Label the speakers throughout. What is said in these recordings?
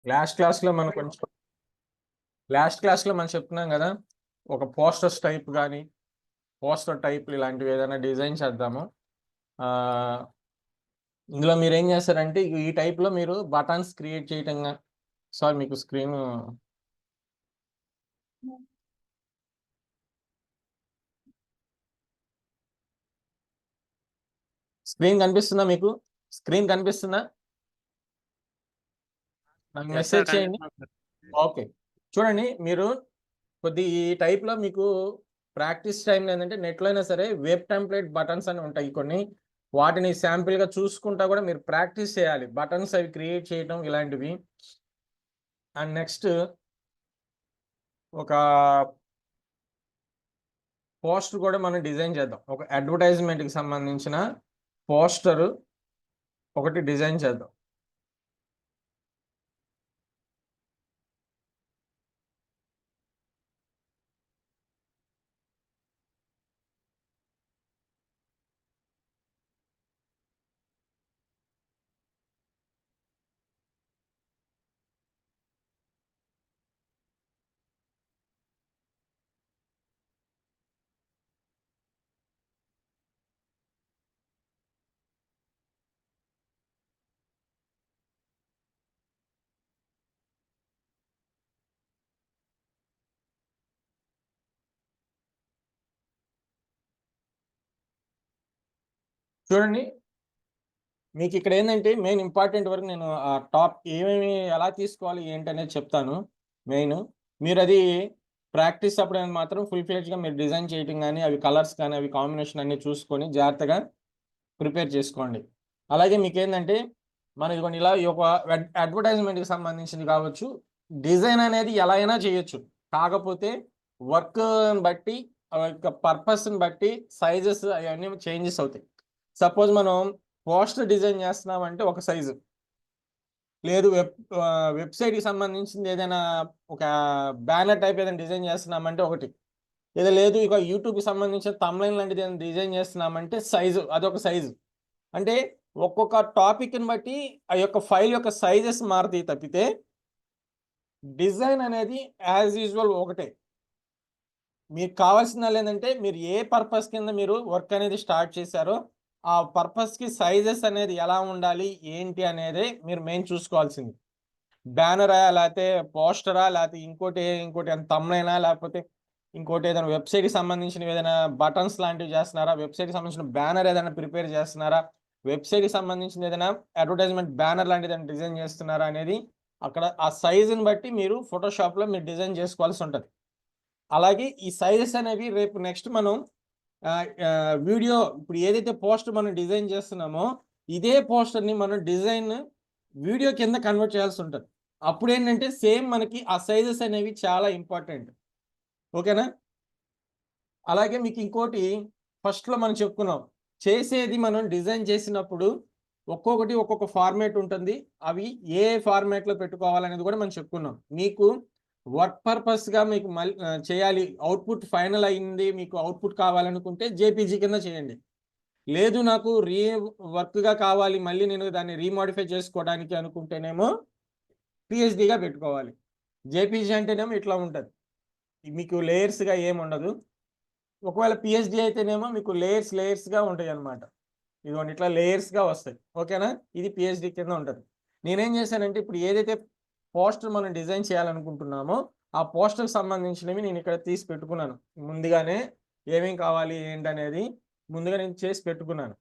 Speaker 1: Last క్లాస్లో మనం చెప్తున్నాం కదా, ఒక పోస్టర్స్ టైప్ కానీ పోస్టర్ టైప్ ఇలాంటివి ఏదైనా డిజైన్ చేద్దాము. ఇందులో మీరు ఏం చేస్తారంటే ఈ టైప్లో మీరు బటన్స్ క్రియేట్ చేయటం. సారీ, మీకు స్క్రీన్ కనిపిస్తుందా? మీకు స్క్రీన్ కనిపిస్తుందా? నాకు మెసేజ్ చేయండి. ఓకే, చూడండి, మీరు కొద్ది ఈ టైప్లో మీకు ప్రాక్టీస్ టైంలో ఏంటంటే నెట్లో అయినా సరే వెబ్ టెంప్లెట్ బటన్స్ అని ఉంటాయి కొన్ని. వాటిని శాంపిల్గా చూసుకుంటా కూడా మీరు ప్రాక్టీస్ చేయాలి, బటన్స్ అవి క్రియేట్ చేయటం ఇలాంటివి. అండ్ నెక్స్ట్ ఒక పోస్టర్ కూడా మనం డిజైన్ చేద్దాం. ఒక అడ్వర్టైజ్మెంట్కి సంబంధించిన పోస్టర్ ఒకటి డిజైన్ చేద్దాం. చూడండి, మీకు ఇక్కడ ఏంటంటే మెయిన్ ఇంపార్టెంట్ వరకు నేను ఆ టాప్ ఏమేమి ఎలా తీసుకోవాలి ఏంటి అనేది చెప్తాను. మెయిన్ మీరు అది ప్రాక్టీస్ అప్పుడు మాత్రం ఫుల్ ఫ్లెడ్జ్గా మీరు డిజైన్ చేయటం కానీ, అవి కలర్స్ కానీ, అవి కాంబినేషన్ అన్ని చూసుకొని జాగ్రత్తగా ప్రిపేర్ చేసుకోండి. అలాగే మీకు ఏంటంటే మనకి కొన్ని ఇలా ఒక అడ్వర్టైజ్మెంట్కి సంబంధించింది కావచ్చు, డిజైన్ అనేది ఎలా అయినా చేయొచ్చు. కాకపోతే వర్క్ బట్టి పర్పస్ని బట్టి సైజెస్ అవన్నీ చేంజెస్ అవుతాయి. సపోజ్ మనం పోస్టర్ డిజైన్ చేస్తున్నామంటే ఒక సైజు, లేదు వెబ్సైట్కి సంబంధించింది ఏదైనా ఒక బ్యానర్ టైప్ ఏదైనా డిజైన్ చేస్తున్నామంటే ఒకటి, లేదా లేదు ఇక యూట్యూబ్కి సంబంధించిన తమ్లైన్ లాంటిది ఏదైనా డిజైన్ చేస్తున్నామంటే సైజు, అదొక సైజు. అంటే ఒక్కొక్క టాపిక్ని బట్టి ఆ యొక్క ఫైల్ యొక్క సైజెస్ మారుతాయి తప్పితే డిజైన్ అనేది యాజ్ యూజువల్ ఒకటే. మీకు కావాల్సిన ఏంటంటే మీరు ఏ పర్పస్ కింద మీరు వర్క్ అనేది స్టార్ట్ చేశారో ఆ పర్పస్కి సైజెస్ అనేది ఎలా ఉండాలి ఏంటి అనేది మీరు మెయిన్ చూసుకోవాల్సింది. బ్యానరా, లేకపోతే పోస్టరా, లేకపోతే ఇంకోటి తమ్నైనా, లేకపోతే ఇంకోటి ఏదైనా వెబ్సైట్కి సంబంధించిన ఏదైనా బటన్స్ లాంటివి చేస్తున్నారా, వెబ్సైట్కి సంబంధించిన బ్యానర్ ఏదైనా ప్రిపేర్ చేస్తున్నారా, వెబ్సైట్కి సంబంధించిన ఏదైనా అడ్వర్టైజ్మెంట్ బ్యానర్ లాంటిది డిజైన్ చేస్తున్నారా అనేది అక్కడ ఆ సైజుని బట్టి మీరు ఫోటోషాప్లో మీరు డిజైన్ చేసుకోవాల్సి ఉంటుంది. అలాగే ఈ సైజెస్ అనేవి రేపు నెక్స్ట్ మనం వీడియో ఇప్పుడు ఏదైతే పోస్టర్ మనం డిజైన్ చేస్తున్నామో ఇదే పోస్టర్ని మనం డిజైన్ వీడియో కింద కన్వర్ట్ చేయాల్సి ఉంటుంది. అప్పుడు ఏంటంటే సేమ్ మనకి ఆ సైజెస్ అనేవి చాలా ఇంపార్టెంట్. ఓకేనా? అలాగే మీకు ఇంకోటి ఫస్ట్లో మనం చెప్పుకున్నాం, చేసేది మనం డిజైన్ చేసినప్పుడు ఒక్కొక్కటి ఒక్కొక్క ఫార్మేట్ ఉంటుంది. అవి ఏ ఫార్మేట్లో పెట్టుకోవాలనేది కూడా మనం చెప్పుకున్నాం. మీకు వర్క్ పర్పస్గా మీకు మళ్ళీ చేయాలి, అవుట్పుట్ ఫైనల్ అయింది, మీకు అవుట్పుట్ కావాలనుకుంటే జేపీజీ కింద చేయండి. లేదు నాకు వర్క్గా కావాలి, మళ్ళీ నేను దాన్ని రీమోడిఫై చేసుకోవడానికి అనుకుంటేనేమో పిహెచ్డిగా పెట్టుకోవాలి. జేపీజీ అంటేనేమో ఇట్లా ఉంటుంది, మీకు లేయర్స్గా ఏముండదు. ఒకవేళ పిహెచ్డి అయితేనేమో మీకు లేయర్స్గా ఉంటాయి అన్నమాట. ఇదిగోండి ఇట్లా లేయర్స్గా వస్తాయి. ఓకేనా? ఇది పిహెచ్డి కింద ఉంటుంది. నేనేం చేశానంటే ఇప్పుడు ఏదైతే పోస్టర్ మనం డిజైన్ చేయాలనుకుంటున్నామో ఆ పోస్టర్కి సంబంధించినవి నేను ఇక్కడ తీసి పెట్టుకున్నాను. ముందుగానే ఏమేం కావాలి ఏంటనేది ముందుగా నేను చేసి పెట్టుకున్నాను.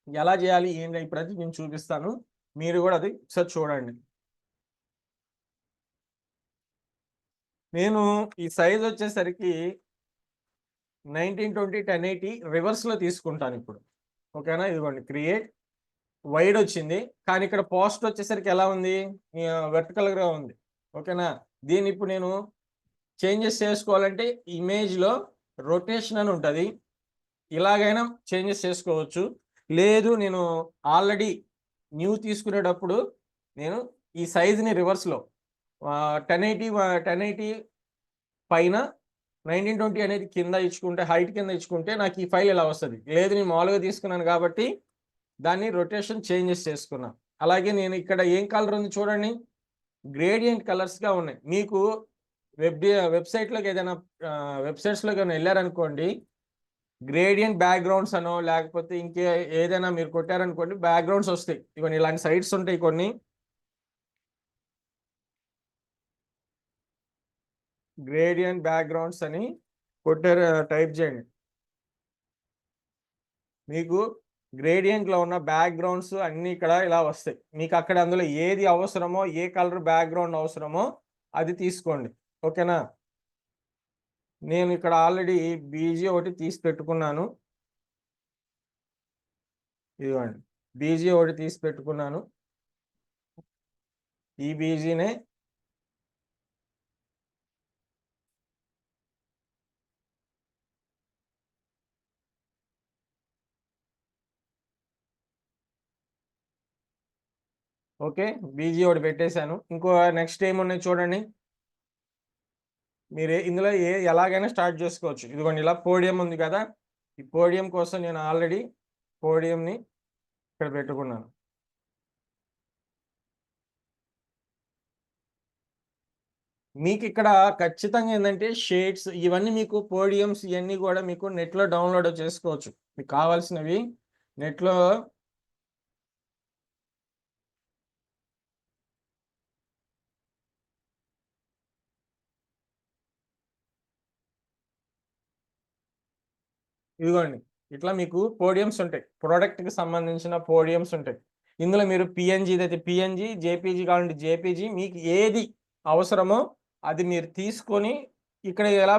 Speaker 1: ఎలా చేయాలి ఏంటి ఇప్పుడైతే నేను చూపిస్తాను, మీరు కూడా అది ఒకసారి చూడండి. నేను ఈ సైజ్ వచ్చేసరికి 1920x1080 రివర్స్లో తీసుకుంటాను ఇప్పుడు. ఓకేనా? ఇదిగోండి క్రియేట్ వైడ్ వచ్చింది, కానీ ఇక్కడ పోస్ట్ వచ్చేసరికి ఎలా ఉంది, వెర్టికల్గా ఉంది. ఓకేనా? దీన్ని ఇప్పుడు నేను చేంజెస్ చేసుకోవాలంటే ఇమేజ్లో రొటేషన్ అని ఉంటుంది, ఇలాగైనా చేంజెస్ చేసుకోవచ్చు. లేదు నేను ఆల్రెడీ న్యూ తీసుకునేటప్పుడు నేను ఈ సైజుని రివర్స్లో 1080 పైన 1920 అనేది కింద ఇచ్చుకుంటే, హైట్ కింద ఇచ్చుకుంటే నాకు ఈ ఫైల్ ఇలా వస్తుంది. లేదు నేను మామూలుగా తీసుకున్నాను కాబట్టి దాన్ని రొటేషన్ చేంజెస్ చేసుకున్నాను. అలాగే నేను ఇక్కడ ఏం కలర్ ఉంది చూడండి, గ్రేడియంట్ కలర్స్గా ఉన్నాయి. మీకు వెబ్సైట్లోకి ఏదైనా వెబ్సైట్స్లోకి ఏమైనా వెళ్ళారనుకోండి, గ్రేడియంట్ బ్యాక్గ్రౌండ్స్ అనో లేకపోతే ఇంకే ఏదైనా మీరు కొట్టారనుకోండి బ్యాక్గ్రౌండ్స్ వస్తాయి. ఇవన్నీ ఇలాంటి సైట్స్ ఉంటాయి కొన్ని. గ్రేడియంట్ బ్యాక్గ్రౌండ్స్ అని కొట్టారు, టైప్ చేయండి. మీకు గ్రేడియంట్లో ఉన్న బ్యాక్గ్రౌండ్స్ అన్నీ ఇక్కడ ఇలా వస్తాయి. మీకు అక్కడ అందులో ఏది అవసరమో, ఏ కలర్ బ్యాక్గ్రౌండ్ అవసరమో అది తీసుకోండి. ఓకేనా? నేను ఇక్కడ ఆల్రెడీ బీజీ ఒకటి తీసి పెట్టుకున్నాను. ఇదిగోండి, బీజీ ఒకటి తీసి పెట్టుకున్నాను. ఈ బీజీనే ఓకే, బీజీ ఒకటి పెట్టేశాను. ఇంకో నెక్స్ట్ ఏమున్నాయి చూడండి. మీరు ఇందులో ఎలాగైనా స్టార్ట్ చేసుకోవచ్చు. ఇదిగోండి ఇలా పోడియం ఉంది కదా, ఈ పోడియం కోసం నేను ఆల్రెడీ పోడియంని ఇక్కడ పెట్టుకున్నాను. మీకు ఇక్కడ ఖచ్చితంగా ఏంటంటే షేడ్స్ ఇవన్నీ మీకు పోడియమ్స్ ఇవన్నీ కూడా మీకు నెట్లో డౌన్లోడ్ చేసుకోవచ్చు. మీకు కావాల్సినవి నెట్లో ఇదిగోండి ఇట్లా మీకు పోడియమ్స్ ఉంటాయి. ప్రోడక్ట్కి సంబంధించిన పోడియమ్స్ ఉంటాయి. ఇందులో మీరు పిఎన్జీ అయితే పిఎన్జీ, జేపీజీ కావాలంటే జేపీజీ, మీకు ఏది అవసరమో అది మీరు తీసుకొని ఇక్కడ ఎలా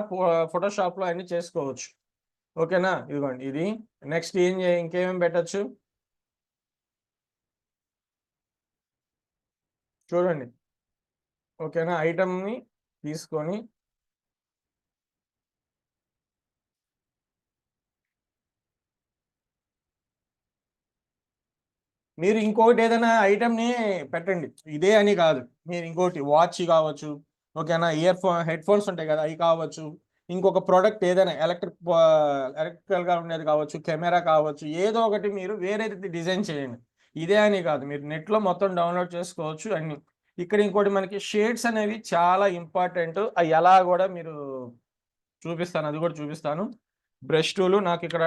Speaker 1: ఫోటోషాప్లో అన్ని చేసుకోవచ్చు. ఓకేనా? ఇదిగోండి ఇది. నెక్స్ట్ ఇంకేమేమి పెట్టచ్చు చూడండి. ఓకేనా? ఐటమ్ని తీసుకొని మీరు ఇంకోటి ఏదైనా ఐటమ్ని పెట్టండి. ఇదే అని కాదు, మీరు ఇంకోటి వాచ్ కావచ్చు. ఓకేనా? హెడ్ ఫోన్స్ ఉంటాయి కదా, అవి కావచ్చు. ఇంకొక ప్రోడక్ట్ ఏదైనా ఎలక్ట్రికల్గా ఉండేది కావచ్చు, కెమెరా కావచ్చు, ఏదో ఒకటి మీరు వేరేది డిజైన్ చేయండి. ఇదే అని కాదు, మీరు నెట్లో మొత్తం డౌన్లోడ్ చేసుకోవచ్చు అన్ని. ఇక్కడ ఇంకోటి మనకి షేడ్స్ అనేవి చాలా ఇంపార్టెంట్. అవి ఎలా కూడా మీరు చూపిస్తాను, అది కూడా చూపిస్తాను. బ్రష్ టూలు నాకు ఇక్కడ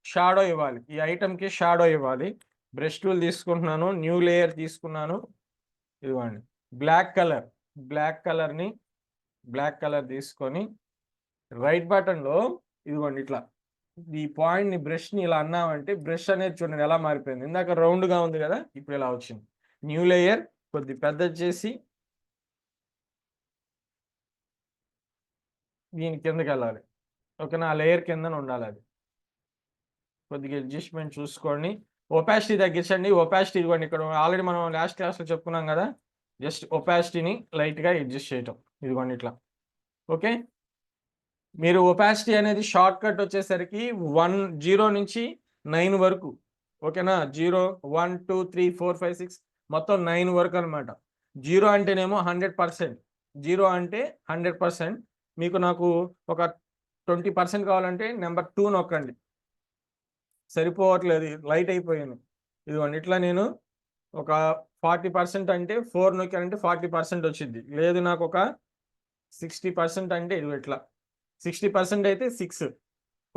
Speaker 1: షాడో ఇవ్వాలి, ఈ ఐటమ్కి షాడో ఇవ్వాలి. బ్రష్ టూల్ తీసుకుంటున్నాను, న్యూ లేయర్ తీసుకున్నాను. ఇదిగోండి బ్లాక్ కలర్ తీసుకొని రైట్ బటన్లో ఇదిగోండి ఇట్లా ఈ పాయింట్ని బ్రష్ని ఇలా అన్నామంటే బ్రష్ అనేది చూడండి ఎలా మారిపోయింది. ఇందాక రౌండ్గా ఉంది కదా, ఇప్పుడు ఇలా వచ్చింది. న్యూ లేయర్ కొద్ది పెద్దది చేసి దీని కిందకి వెళ్ళాలి. ఓకేనా? ఆ లేయర్ కిందన ఉండాలి. అది కొద్దిగా అడ్జస్ట్మెంట్ చూసుకోండి. ఒపాసిటీ తగ్గించండి. ఒపాసిటీ ఇవ్వండి. ఇక్కడ ఆల్రెడీ మనం లాస్ట్ క్లాస్లో చెప్పుకున్నాం కదా, జస్ట్ ఒపాసిటీని లైట్గా అడ్జస్ట్ చేయటం. ఇదిగోండి ఇట్లా. ఓకే, మీరు ఒపాసిటీ అనేది షార్ట్ కట్ వచ్చేసరికి 0 నుంచి 9 వరకు. ఓకేనా? 0, 1, 2, 3, 4, 5, 6 మొత్తం 9 వరకు అనమాట. 0 అంటేనేమో 100%. 0 అంటే 100%. మీకు నాకు ఒక 20% కావాలంటే నెంబర్ 2 నొక్కండి. సరిపోవట్లేదు, లైట్ అయిపోయాను. ఇదిగోండి ఇట్లా నేను ఒక 40% అంటే 4 నొక్కానంటే 40% వచ్చింది. లేదు నాకు ఒక 60% అంటే ఇది ఇట్లా 60% అయితే 6.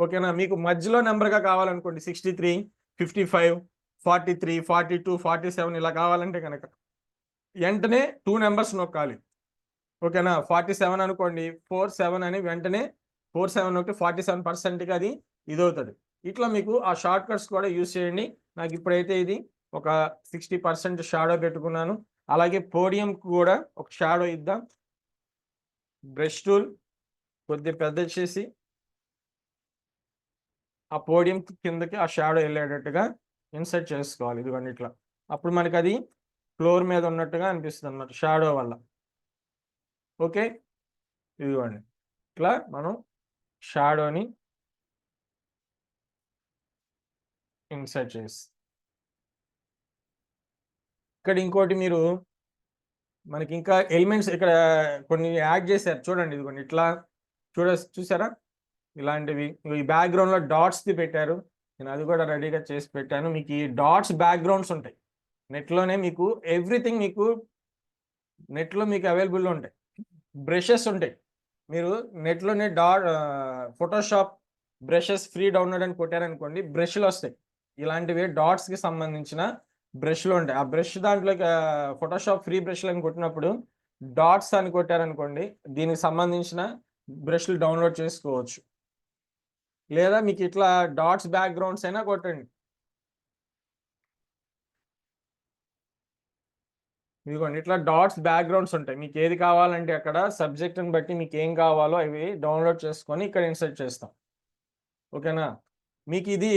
Speaker 1: ఓకేనా? మీకు మధ్యలో నెంబర్గా కావాలనుకోండి 63, 55, 43, 42, 47 ఇలా కావాలంటే కనుక వెంటనే 2 నెంబర్స్ నొక్కాలి. ఓకేనా? 47 అనుకోండి, 47 అని వెంటనే 47 నొక్కితే 47%కి అది ఇదవుతుంది. ఇట్లా మీకు ఆ షార్ట్ కట్స్ కూడా యూజ్ చేయండి. నాకు ఇప్పుడైతే ఇది ఒక 60% షాడో పెట్టుకున్నాను. అలాగే పోడియం కూడా ఒక షాడో ఇద్దాం. బ్రష్ టూల్ కొద్దిగా పెద్ద చేసి ఆ పోడియం కిందకి ఆ షాడో వెళ్ళేటట్టుగా ఇన్సర్ట్ చేసుకోవాలి. ఇదిగోండి ఇట్లా. అప్పుడు మనకి అది ఫ్లోర్ మీద ఉన్నట్టుగా అనిపిస్తుంది అన్నమాట షాడో వల్ల. ఓకే, ఇదిగోండి ఇట్లా మనం షాడోని ఇన్సర్ట్ చేసి ఇక్కడ ఇంకోటి మీరు మనకి ఇంకా ఎలిమెంట్స్ ఇక్కడ కొన్ని యాడ్ చేశారు చూడండి. ఇదిగోండి ఇట్లా చూసారా ఇలాంటివి. ఈ బ్యాక్గ్రౌండ్లో డాట్స్ది పెట్టారు, నేను అది కూడా రెడీగా చేసి పెట్టాను. మీకు ఈ డాట్స్ బ్యాక్గ్రౌండ్స్ ఉంటాయి నెట్లోనే. మీకు ఎవ్రీథింగ్ మీకు నెట్లో మీకు అవైలబుల్ ఉంటాయి. బ్రషెస్ ఉంటాయి. మీరు నెట్లోనే ఫోటోషాప్ బ్రషెస్ ఫ్రీ డౌన్లోడ్ అని కొట్టారనుకోండి, బ్రష్లు వస్తాయి. ఇలాంటివి డాట్స్కి సంబంధించిన బ్రష్లు ఉంటాయి. ఆ బ్రష్ దాంట్లోకి ఫోటోషాప్ ఫ్రీ బ్రష్లు అని కొట్టినప్పుడు డాట్స్ అని కొట్టారనుకోండి, దీనికి సంబంధించిన బ్రష్లు డౌన్లోడ్ చేసుకోవచ్చు. లేదా మీకు ఇట్లా డాట్స్ బ్యాక్గ్రౌండ్స్ అయినా కొట్టండి. ఇదిగోండి ఇట్లా డాట్స్ బ్యాక్గ్రౌండ్స్ ఉంటాయి. మీకు ఏది కావాలంటే అక్కడ సబ్జెక్ట్ని బట్టి మీకు ఏం కావాలో అవి డౌన్లోడ్ చేసుకొని ఇక్కడ ఇన్సర్ట్ చేస్తాం. ఓకేనా? మీకు ఇది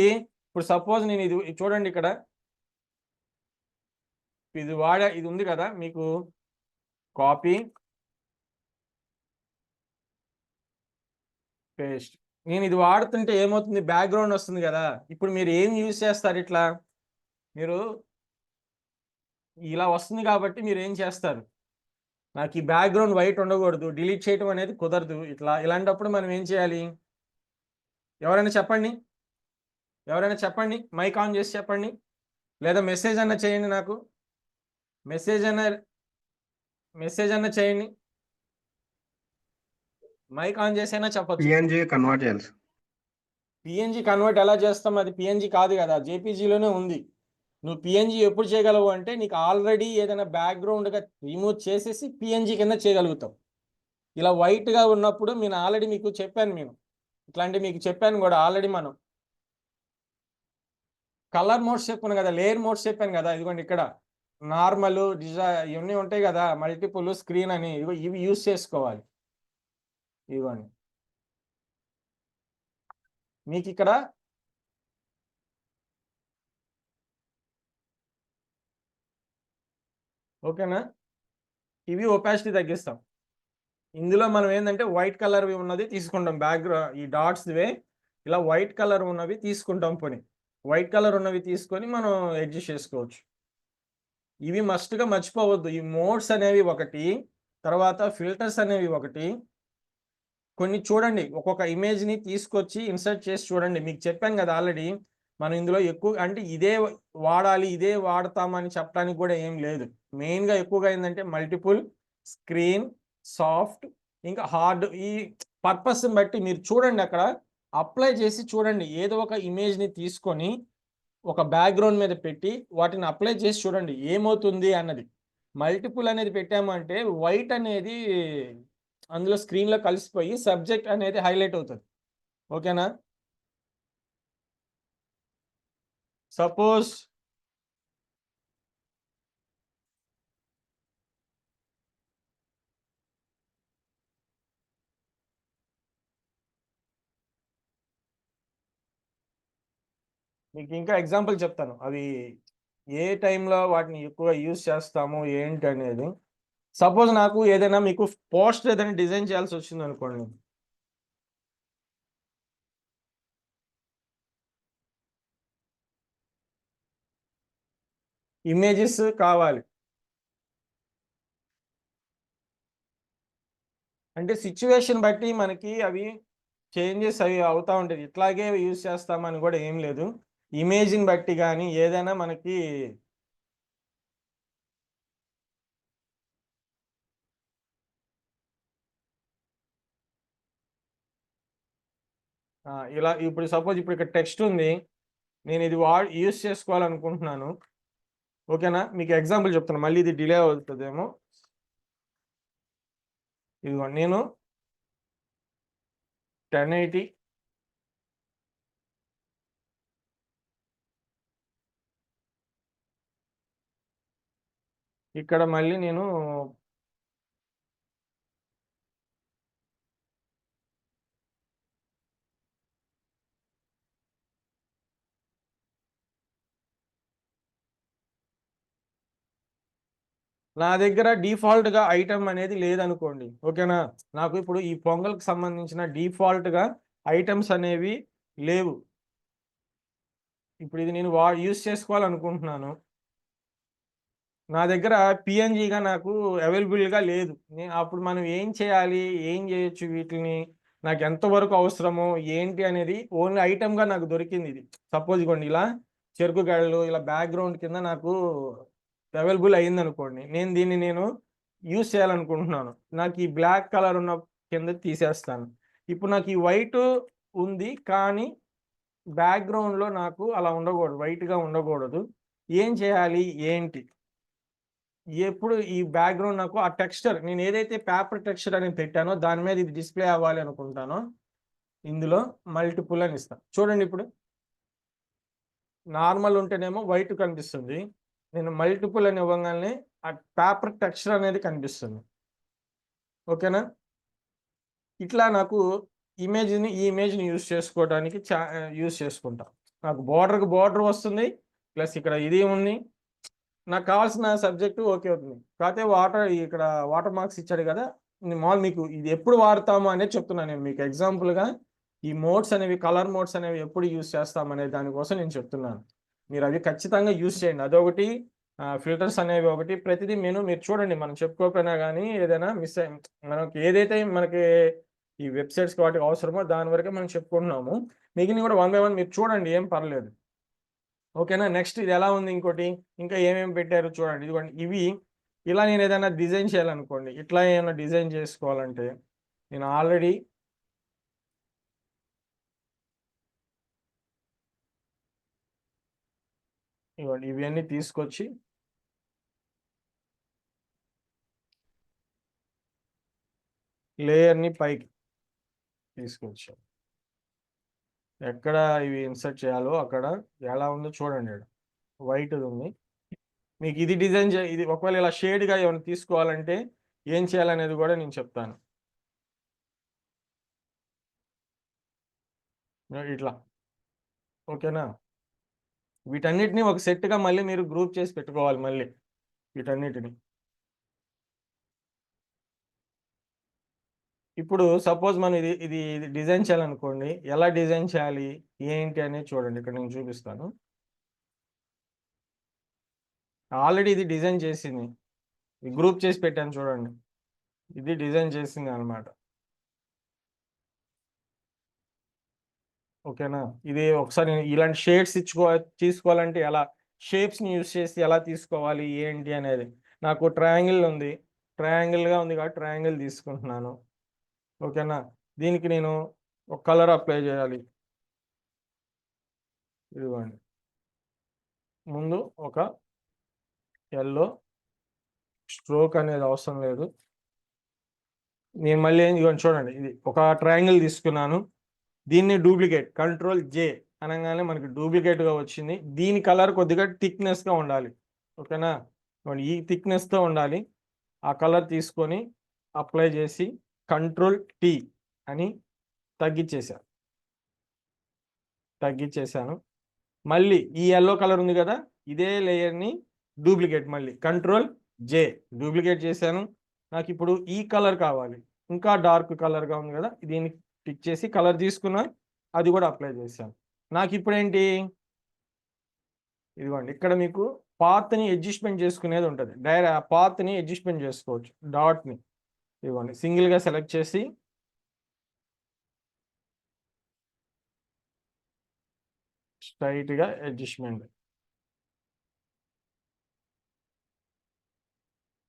Speaker 1: ఇప్పుడు సపోజ్ నేను ఇది చూడండి ఇక్కడ ఇది ఉంది కదా, మీకు కాపీ పేస్ట్. నేను ఇది వాడుతుంటే ఏమవుతుంది, బ్యాక్గ్రౌండ్ వస్తుంది కదా. ఇప్పుడు మీరు ఏం యూజ్ చేస్తారు, ఇట్లా మీరు ఇలా వస్తుంది కాబట్టి మీరు ఏం చేస్తారు, నాకు ఈ బ్యాక్గ్రౌండ్ వైట్ ఉండకూడదు, డిలీట్ చేయడం అనేది కుదరదు. ఇలాంటప్పుడు మనం ఏం చేయాలి, ఎవరైనా చెప్పండి, మైక్ ఆన్ చేసి చెప్పండి, లేదా మెసేజ్ అన్న చేయండి, నాకు మెసేజ్ అన్న చేయండి, మైక్ ఆన్ చేసైనా చెప్పచ్చు.
Speaker 2: పిఎన్జీ కన్వర్ట్ చేయాలి.
Speaker 1: పిఎన్జీ కన్వర్ట్ ఎలా చేస్తాం, అది పిఎన్జీ కాదు కదా, జేపీజీలోనే ఉంది. నువ్వు పిఎన్జీ ఎప్పుడు చేయగలవు అంటే నీకు ఆల్రెడీ ఏదైనా బ్యాక్గ్రౌండ్గా రిమూవ్ చేసేసి పిఎన్జీ కింద చేయగలుగుతాం. ఇలా వైట్గా ఉన్నప్పుడు నేను ఆల్రెడీ మీకు చెప్పాను, ఇట్లాంటివి మీకు చెప్పాను కూడా ఆల్రెడీ. మనం కలర్ మోడ్స్ చెప్పాను కదా, లేయర్ మోడ్స్ చెప్పాను కదా. ఇదిగోండి ఇక్కడ నార్మల్, ఇవన్నీ ఉంటాయి కదా, మల్టిపుల్, స్క్రీన్ అని, ఇవి యూజ్ చేసుకోవాలి. ఇదిగోండి మీకు ఇక్కడ ఓకేనా. ఇవి ఒపాసిటీ తగ్గిస్తాం. ఇందులో మనం ఏంటంటే వైట్ కలర్ ఉన్నది తీసుకుంటాం, బ్యాక్గ్రౌండ్ ఈ డాట్స్వే ఇలా వైట్ కలర్ ఉన్నవి తీసుకుంటాం. వైట్ కలర్ ఉన్నవి తీసుకొని మనం అడ్జస్ట్ చేసుకోవచ్చు. ఇవి మస్ట్గా మర్చిపోవద్దు, ఈ మోడ్స్ అనేవి ఒకటి, తర్వాత ఫిల్టర్స్ అనేవి ఒకటి. కొన్ని చూడండి, ఒక్కొక్క ఇమేజ్ని తీసుకొచ్చి ఇన్సర్ట్ చేసి చూడండి. మీకు చెప్పాను కదా ఆల్రెడీ, మనం ఇందులో ఎక్కువ అంటే ఇదే వాడాలి, ఇదే వాడతామని చెప్పడానికి కూడా ఏం లేదు. మెయిన్గా ఎక్కువగా ఏంటంటే మల్టిపుల్, స్క్రీన్, సాఫ్ట్, ఇంకా హార్డ్, ఈ పర్పస్ని బట్టి మీరు చూడండి, అక్కడ అప్లై చేసి చూడండి. ఏదో ఒక ఇమేజ్ని తీసుకొని ఒక బ్యాక్గ్రౌండ్ మీద పెట్టి వాటిని అప్లై చేసి చూడండి ఏమవుతుంది అన్నది. మల్టిపుల్ అనేది పెట్టామంటే వైట్ అనేది అందులో స్క్రీన్లో కలిసిపోయి సబ్జెక్ట్ అనేది హైలైట్ అవుతుంది. ఓకేనా? సపోజ్ మీకు ఇంకా ఎగ్జాంపుల్ చెప్తాను, అవి ఏ టైంలో వాటిని ఎక్కువగా యూజ్ చేస్తాము ఏంటి అనేది. సపోజ్ నాకు ఏదైనా మీకు పోస్టర్ ఏదైనా డిజైన్ చేయాల్సి వచ్చింది అనుకోండి, ఇమేజెస్ కావాలి అంటే సిచ్యువేషన్ బట్టి మనకి అవి చేంజెస్ అవి అవుతూ ఉంటుంది. ఇట్లాగే యూజ్ చేస్తామని కూడా ఏం లేదు. ఇమేజ్ని బట్టి కానీ ఏదైనా మనకి ఇలా ఇప్పుడు సపోజ్ ఇప్పుడు ఇక్కడ టెక్స్ట్ ఉంది, నేను ఇది యూజ్ చేసుకోవాలనుకుంటున్నాను. ఓకేనా? మీకు ఎగ్జాంపుల్ చెప్తాను, మళ్ళీ ఇది డిలే అవుతుందేమో. ఇదిగో నేను 1080 ఇక్కడ మళ్ళీ నేను నా దగ్గర డిఫాల్ట్గా ఐటమ్ అనేది లేదనుకోండి. ఓకేనా? నాకు ఇప్పుడు ఈ పొంగల్కి సంబంధించిన డిఫాల్ట్గా ఐటమ్స్ అనేవి లేవు. ఇప్పుడు ఇది నేను యూజ్ చేసుకోవాలనుకుంటున్నాను, నా దగ్గర పిఎన్జిగా నాకు అవైలబుల్గా లేదు. అప్పుడు మనం ఏం చేయాలి, ఏం చేయొచ్చు, వీటిని నాకు ఎంతవరకు అవసరమో ఏంటి అనేది ఓన్లీ ఐటమ్గా నాకు దొరికింది ఇది. సపోజ్ ఇవ్వండి ఇలా చెరుకు గడలు ఇలా బ్యాక్గ్రౌండ్ కింద నాకు అవైలబుల్ అయ్యింది అనుకోండి, నేను దీన్ని యూస్ చేయాలనుకుంటున్నాను. నాకు ఈ బ్లాక్ కలర్ ఉన్న కింద తీసేస్తాను. ఇప్పుడు నాకు ఈ వైట్ ఉంది. కానీ బ్యాక్‌గ్రౌండ్‌లో నాకు అలా ఉండకూడదు. వైట్‌గా ఉండకూడదు. ఏం చేయాలి? ఏంటి? ఎప్పుడు ఈ బ్యాక్‌గ్రౌండ్ నాకు ఆ టెక్స్చర్ నేను ఏదైతే పేపర్ టెక్స్చర్ అని పెట్టానో దాని మీద ఇది డిస్‌ప్లే అవ్వాలి అనుకుంటానో, ఇందులో మల్టిపుల్ అని ఇస్తా. చూడండి ఇప్పుడు. నార్మల్ ఉంటేనేమో వైట్ కనిపిస్తుంది. నేను మల్టిపుల్ అని ఇవ్వంగాల్నే ఆ పేపర్ టెక్స్చర్ అనేది కనిపిస్తుంది. ఓకేనా? ఇట్లా నాకు ఈ ఇమేజ్‌ని యూజ్ చేసుకోవడానికి యూజ్ చేసుకుంటా. నాకు బోర్డర్‌కి బోర్డర్ వస్తుంది. ప్లస్ ఇక్కడ ఇది ఉంది. నాకు కావాల్సిన సబ్జెక్టు ఓకే అవుతుంది. కాకపోతే ఇక్కడ వాటర్ మార్క్స్ ఇచ్చాడు కదా! నేను మాములు మీకు ఇది ఎప్పుడు వాడతాము అనేది చెప్తున్నాను నేను మీకు ఎగ్జాంపుల్‌గా ఈ మోడ్స్ అనేవి కలర్ మోడ్స్ అనేవి ఎప్పుడు యూజ్ చేస్తామనే దాని కోసం నేను చెప్తున్నాను. మీరు అవి ఖచ్చితంగా యూజ్ చేయండి. అదొకటి ఫిల్టర్స్ అనేవి ఒకటి ప్రతిదీ మీరు చూడండి మనం చెప్పుకోకపోయినా గానీ ఏదైనా మనకి ఏదైతే మనకి ఈ వెబ్‌సైట్స్‌కి వాటికి అవసరమో దాని వరకే మనం చెప్పుకుంటున్నాము. మిగిలినవి కూడా వన్ బై వన్ మీరు చూడండి ఏం పర్లేదు. ఓకేనా? నెక్స్ట్ ఇది ఎలా ఉంది ఇంకోటి, ఇంకా ఏమేమి పెట్టారో చూడండి. ఇదిగోండి ఇవి ఇలా నేనేదైనా డిజైన్ చేయాలనుకోండి. ఇట్లా ఏమన్నా డిజైన్ చేసుకోవాలంటే, నేను ఆల్రెడీ ఇగోండి ఇవన్నీ తీసుకొచ్చి లేయర్‌ని పైకి తీసుకొచ్చా. ఎక్కడ ఇవి ఇన్సర్ట్ చేయాలో అక్కడ ఎలా ఉందో చూడండి ఈడ. వైట్‌దుంది. మీకు ఇది డిజైన్ ఇది ఒకవేళ ఇలా షేడ్‌గా ఏమైనా తీసుకోవాలంటే ఏం చేయాలనేది గూడా నేను చెప్తాను. ఇట్లా. ఓకేనా? వీటన్నిటిని ఒక సెట్‌గా మళ్ళీ మీరు గ్రూప్ చేసి పెట్టుకోవాలి మళ్ళీ. వీటన్నిటిని. ఇప్పుడు సపోజ్ మనం ఇది డిజైన్ చేయాలనుకోండి. ఎలా డిజైన్ చేయాలి? ఏంటి అనేది చూడండి. ఇక్కడ నేను చూపిస్తాను. ఆల్రెడీ ఇది డిజైన్ చేసింది. గ్రూప్ చేసి పెట్టాను చూడండి. ఇది డిజైన్ చేసిందనమాట. ఓకేనా? ఇది ఒకసారి ఇలాంటి షేడ్స్ తీసుకోవాలంటే ఎలా? షేప్స్‌ని యూజ్ చేసి ఎలా తీసుకోవాలి? ఏంటి అనేది. నాకు ట్రయాంగిల్ ఉంది. ట్రయాంగిల్‌గా ఉంది కాబట్టి ట్రయాంగిల్ తీసుకుంటున్నాను. ఓకేనా? దీనికి నేను ఒక కలర్ అప్లై చేయాలి. ఇదిగోండి. ముందు ఒక యెల్లో స్ట్రోక్ అనేది అవసరం లేదు. నేను మళ్ళీ ఇదిగోండి చూడండి. ఇది ఒక ట్రయాంగిల్ తీసుకున్నాను. దీన్ని డూప్లికేట్ కంట్రోల్ జే అనంగానే మనకి డూప్లికేట్‌గా వచ్చింది. దీని కలర్ కొద్దిగా థిక్‌నెస్‌గా ఉండాలి. ఓకేనా? ఇదిగోండి ఈ థిక్‌నెస్‌తో ఉండాలి. ఆ కలర్ తీసుకొని అప్లై చేసి కంట్రోల్ టీ అని తగ్గిచ్చేసా. తగ్గిచ్చేసాను. మళ్ళీ ఈ యెల్లో కలర్ ఉంది గదా! ఇదే లేయర్‌ని డూప్లికేట్ మళ్ళీ కంట్రోల్ జే డూప్లికేట్ చేశాను. నాకిప్పుడు ఈ కలర్ కావాలి. ఇంకా డార్క్ కలర్‌గా ఉంది గదా! దీన్ని టిక్ చేసి కలర్ తీసుకున్నా. అది గూడా అప్లై చేశాను. నాకిప్పుడేంటి ఇదిగోండి ఇక్కడ మీకు పాత్‌ని అడ్జస్ట్‌మెంట్ చేసుకునేది ఉంటది. ఆ పాత్‌ని అడ్జస్ట్‌మెంట్ చేసుకోవచ్చు. డాట్‌ని ఇదిగోండి సింగిల్‌గా సెలెక్ట్ చేసి స్ట్రెయిట్‌గా అడ్జస్ట్‌మెంట్.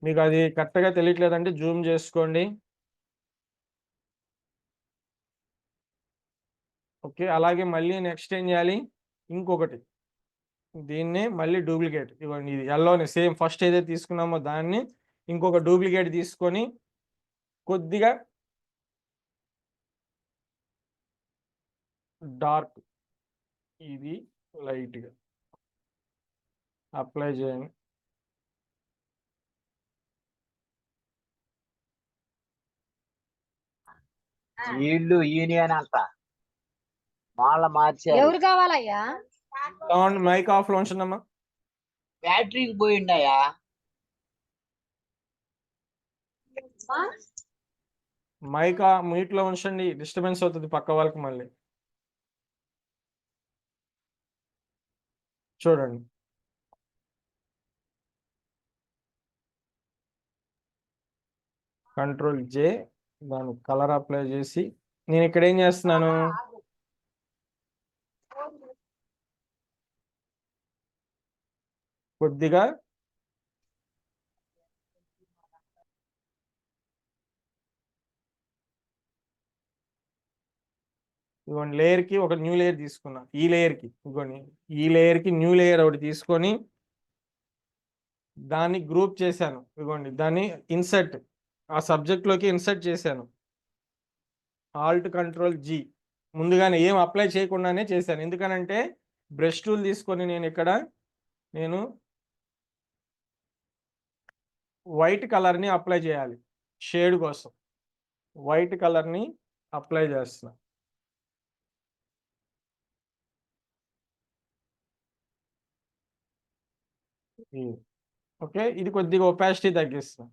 Speaker 1: మీకది కరెక్ట్‌గా తెలియట్లేదంటే జూమ్ చేసుకోండి. ఓకే. అలాగే మళ్ళీ నెక్స్ట్ ఏం జేయాలి? ఇంకొకటి దీన్నే మళ్ళీ డూప్లికేట్ ఇగోండి ఇది యెల్లోనే సేమ్ ఫస్ట్ ఏదైతే తీసుకున్నామో దాన్ని ఇంకొక డూప్లికేట్ తీసుకొని కొద్దిగా డార్క్ ఇది లైట్‌గా అప్లై చేయండి.
Speaker 2: వీళ్ళు యూనియన్ అంట వాళ్ళ మార్చారు.
Speaker 3: ఎవరు కావాలయ్యా?
Speaker 1: సౌండ్ మైక్ ఆఫ్‌లో ఉంచండమ్మా.
Speaker 2: బ్యాటరీకి పోయిండయా
Speaker 1: మైక్ మ్యూట్‌లో ఉంచండి. డిస్టర్బెన్స్ అవుతది పక్క వాళ్ళకి మళ్ళీ. చూడండి. కంట్రోల్ జే దానికి కలర్ అప్లై చేసి నేనిక్కడ ఏం చేస్తున్నాను? కొద్దిగా ఇదిగోండి లేయర్కి ఒక న్యూ లేయర్ తీసుకున్నా, ఈ లేయర్కి ఇదిగోండి ఈ లేయర్కి న్యూ లేయర్ ఒకటి తీసుకొని దాన్ని గ్రూప్ చేశాను. ఇదిగోండి దాన్ని ఇన్సర్ట్, ఆ సబ్జెక్ట్లోకి ఇన్సర్ట్ చేశాను. ఆల్ట్ కంట్రోల్ జీ, ముందుగానే ఏం అప్లై చేయకుండానే చేశాను. ఎందుకనంటే బ్రష్ టూల్ తీసుకొని నేను వైట్ కలర్ని అప్లై చేయాలి. షేడ్ కోసం వైట్ కలర్ని అప్లై చేస్తున్నా. ఓకే, ఇది కొద్దిగా ఒపాసిటీ తగ్గిస్తున్నా.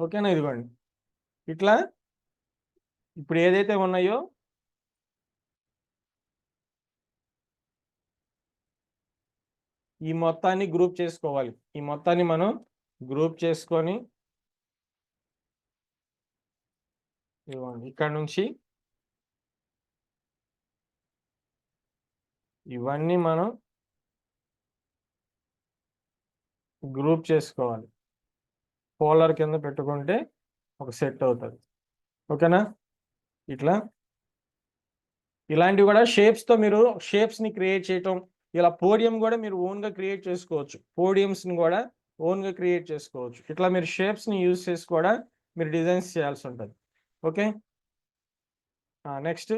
Speaker 1: ఓకేనా, ఇదిగోండి ఇట్లా ఇప్పుడు ఏదైతే ఉన్నాయో ఈ మొత్తాన్ని గ్రూప్ చేసుకోవాలి. ఈ మొత్తాన్ని మనం గ్రూప్ చేసుకొని ఇదిగోండి ఇక్కడ నుంచి ఇవన్నీ మనం గ్రూప్ చేసుకోవాలి. పోలార్ కింద పెట్టుకుంటే ఒక సెట్ అవుతుంది. ఓకేనా, ఇట్లా ఇలాంటివి కూడా షేప్స్తో మీరు షేప్స్ని క్రియేట్ చేయటం, ఇలా పోడియం కూడా మీరు ఓన్గా క్రియేట్ చేసుకోవచ్చు. పోడియంస్ని కూడా ఓన్గా క్రియేట్ చేసుకోవచ్చు. ఇట్లా మీరు షేప్స్ని యూజ్ చేసి కూడా మీరు డిజైన్స్ చేయాల్సి ఉంటుంది. ఓకే, నెక్స్ట్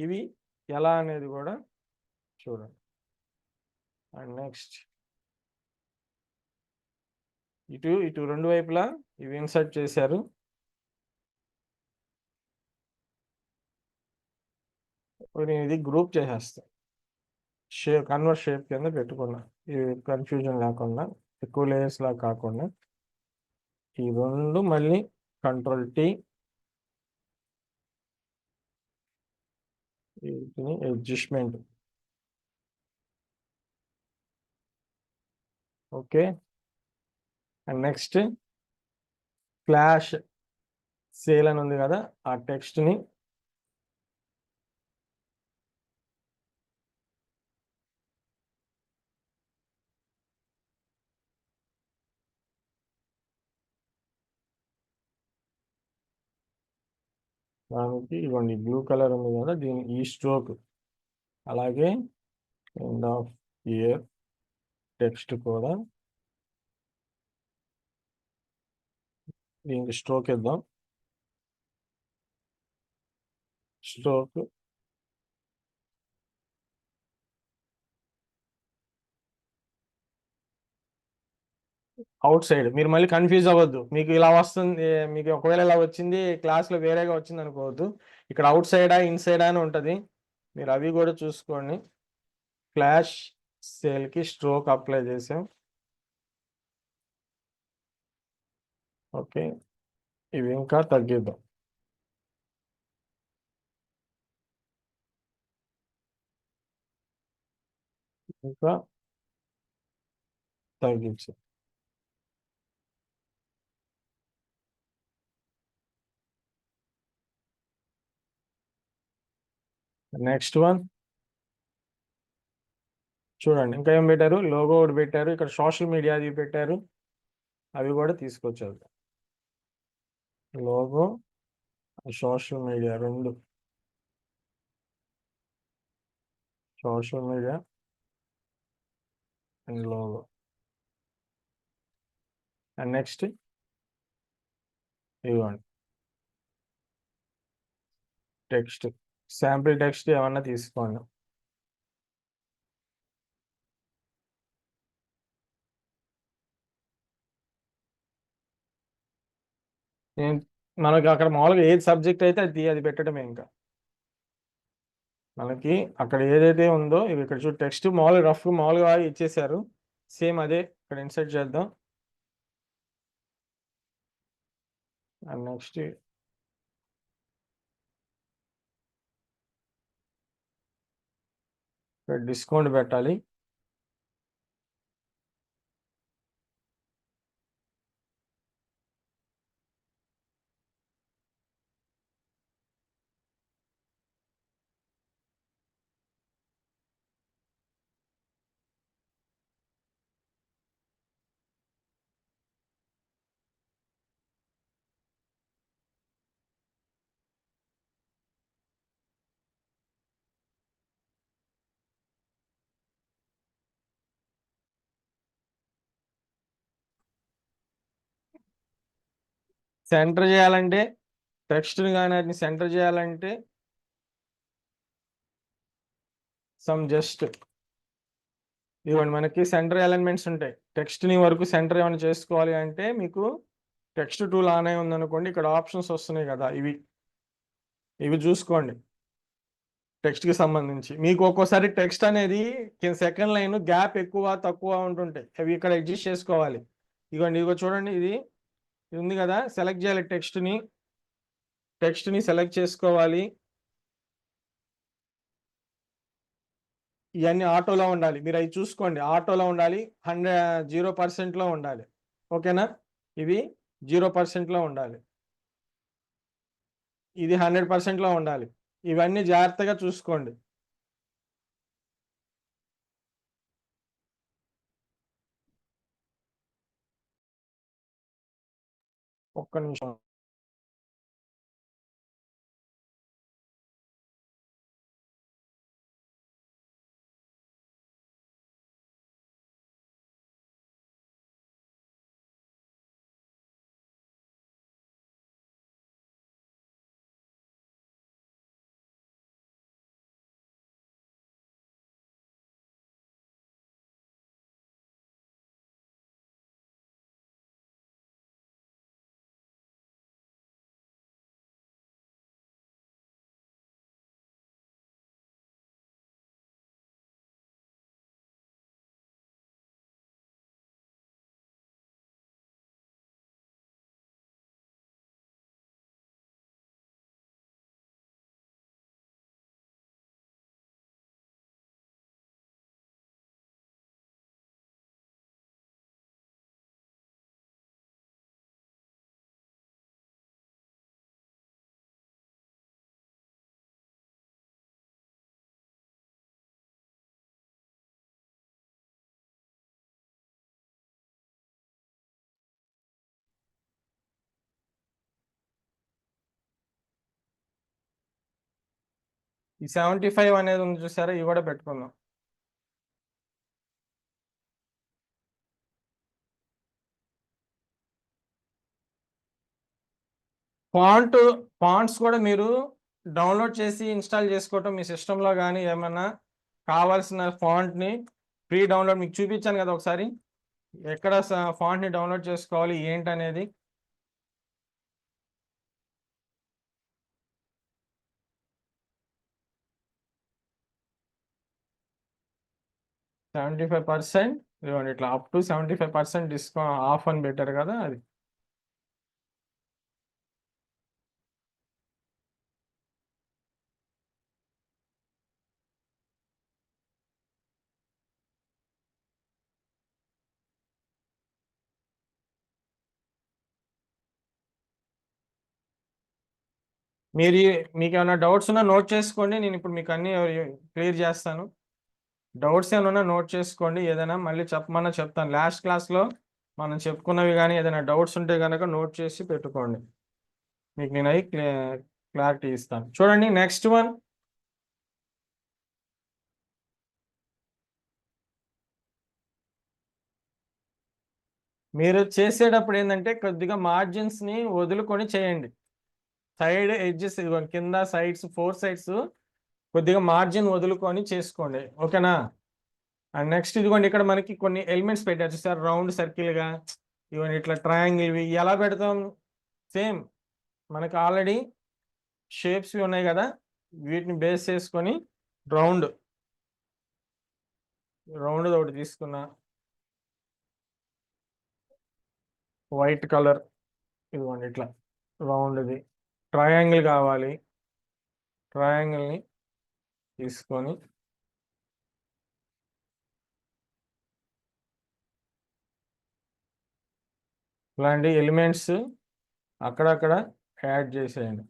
Speaker 1: ఇవి ఎలా అనేది కూడా చూడండి. అండ్ నెక్స్ట్ ఇటు రెండు వైపులా ఇవి ఇన్సర్ట్ చేశారు. నేను ఇది గ్రూప్ చేసేస్తాను. కన్వర్ట్ షేప్ కింద పెట్టుకున్నా, ఇది కన్ఫ్యూజన్ లేకుండా, ఎక్కువ లేయర్స్ లా కాకుండా ఈ రెండు మళ్ళీ కంట్రోల్ టీ, వీటిని adjustment. Okay, and next flash sale అని ఉంది కదా, ఆ టెక్స్ట్ని దానికి ఇవ్వండి, బ్లూ కలర్ ఉంది కదా, దీని ఈ స్ట్రోక్, అలాగే ఎండ్ ఆఫ్ ఇయర్ టెక్స్ట్ కూడా దీనికి స్ట్రోక్ ఇద్దాం. Stroke out side. మీరు మళ్ళీ కన్ఫ్యూజ్ అవ్వద్దు, మీకు ఇలా వస్తుంది, మీకు ఒకవేళ ఇలా వచ్చింది క్లాస్లో వేరేగా వచ్చింది అనుకోవద్దు. ఇక్కడ అవుట్ సైడా ఇన్సైడా అని ఉంటుంది, మీరు అవి కూడా చూసుకోండి. ఫ్లాష్ సేల్కి స్ట్రోక్ అప్లై చేసాం. ఓకే, ఇవి ఇంకా తగ్గిద్దాం. ఇంకా తగ్గించి నెక్స్ట్ వన్ చూడండి. ఇంకా ఏం పెట్టారు, లోగో ఒకటి పెట్టారు, ఇక్కడ సోషల్ మీడియా అది పెట్టారు, అవి కూడా తీసుకొచ్చారు. లోగో, సోషల్ మీడియా రెండు, social media and logo. And next ఇవ్వండి టెక్స్ట్, శాంపిల్ టెక్స్ట్ ఏమన్నా తీసుకోండి. నేను మనకి అక్కడ మామూలుగా ఏది సబ్జెక్ట్ అయితే అది పెట్టడమే. ఇంకా మనకి అక్కడ ఏదైతే ఉందో ఇవి ఇక్కడ చూడు, టెక్స్ట్ మామూలుగా రఫ్ మామూలుగా ఇచ్చేసారు, సేమ్ అదే ఇక్కడ ఇన్సర్ట్ చేద్దాం. అండ్ నెక్స్ట్ ఇక్కడ డిస్కౌంట్ పెట్టాలి. సెంటర్ చేయాలంటే టెక్స్ట్ని కానీ వాటిని సెంటర్ చేయాలంటే జస్ట్ ఇవ్వండి, మనకి సెంటర్ ఎలిమెంట్స్ ఉంటాయి. టెక్స్ట్ని వరకు సెంటర్ ఏమైనా చేసుకోవాలి అంటే మీకు టెక్స్ట్ టూల్ ఆన్ అయి ఉందనుకోండి, ఇక్కడ ఆప్షన్స్ వస్తున్నాయి కదా, ఇవి చూసుకోండి. టెక్స్ట్కి సంబంధించి మీకు ఒక్కోసారి టెక్స్ట్ అనేది సెకండ్ లైన్ గ్యాప్ ఎక్కువ తక్కువ ఉంటుంటాయి, అవి ఇక్కడ అడ్జస్ట్ చేసుకోవాలి. ఇగో చూడండి, ఇది ఉంది కదా, సెలెక్ట్ చేయాలి. టెక్స్ట్ని సెలెక్ట్ చేసుకోవాలి. ఇవన్నీ ఆటోలో ఉండాలి, మీరు అవి చూసుకోండి. ఆటోలో ఉండాలి, 0% ఉండాలి. ఓకేనా, ఇవి 0% ఉండాలి, ఇది 100% ఉండాలి. ఇవన్నీ జాగ్రత్తగా చూసుకోండి. ఒక్క నిమిషం. ఈ 75 అనేది ఉంది చూసారా, ఇవి కూడా పెట్టుకుందాం. ఫాంట్స్ కూడా మీరు డౌన్లోడ్ చేసి ఇన్స్టాల్ చేసుకోవటం మీ సిస్టంలో, కానీ ఏమన్నా కావాల్సిన ఫాంట్ని ఫ్రీ డౌన్లోడ్ మీకు చూపించాను కదా ఒకసారి, ఎక్కడ ఫాంట్ని డౌన్లోడ్ చేసుకోవాలి ఏంటనేది. %75 ఇవ్వండి, ఇట్లా అప్ టు 75% డిస్కౌంట్ ఆఫ్ అని పెట్టారు కదా, అది. మీకు ఏమైనా డౌట్స్ ఉన్నా నోట్ చేసుకోండి, నేను ఇప్పుడు మీకు అన్ని క్లియర్ చేస్తాను. డౌట్స్ ఏమైనా నోట్ చేసుకోండి, ఏదైనా మళ్ళీ చెప్పమన్నా చెప్తాను. లాస్ట్ క్లాస్లో మనం చెప్పుకున్నవి కానీ ఏదైనా డౌట్స్ ఉంటే కనుక నోట్ చేసి పెట్టుకోండి, మీకు నేను అవి క్లారిటీ ఇస్తాను. చూడండి నెక్స్ట్ వన్, మీరు చేసేటప్పుడు ఏంటంటే కొద్దిగా మార్జిన్స్ని వదులుకొని చేయండి. సైడ్ ఎడ్జెస్ కింద సైడ్స్ 4 సైడ్స్ కొద్దిగా మార్జిన్ వదులుకొని చేసుకోండి, ఓకేనా. అండ్ నెక్స్ట్ ఇదిగోండి, ఇక్కడ మనకి కొన్ని ఎలిమెంట్స్ పెట్టారు సార్, రౌండ్ సర్కిల్గా, ఇవన్నీ ఇట్లా ట్రయాంగిల్, ఇవి ఎలా పెడతాం, సేమ్ మనకి ఆల్రెడీ షేప్స్ ఉన్నాయి కదా, వీటిని బేస్ చేసుకొని రౌండ్ ఒకటి తీసుకున్నా, వైట్ కలర్, ఇదిగోండి ఇట్లా రౌండ్ది. ట్రయాంగిల్ కావాలి, ట్రయాంగిల్ని తీసుకొని ఇలాంటి ఎలిమెంట్స్ అక్కడక్కడ యాడ్ చేసేయండి.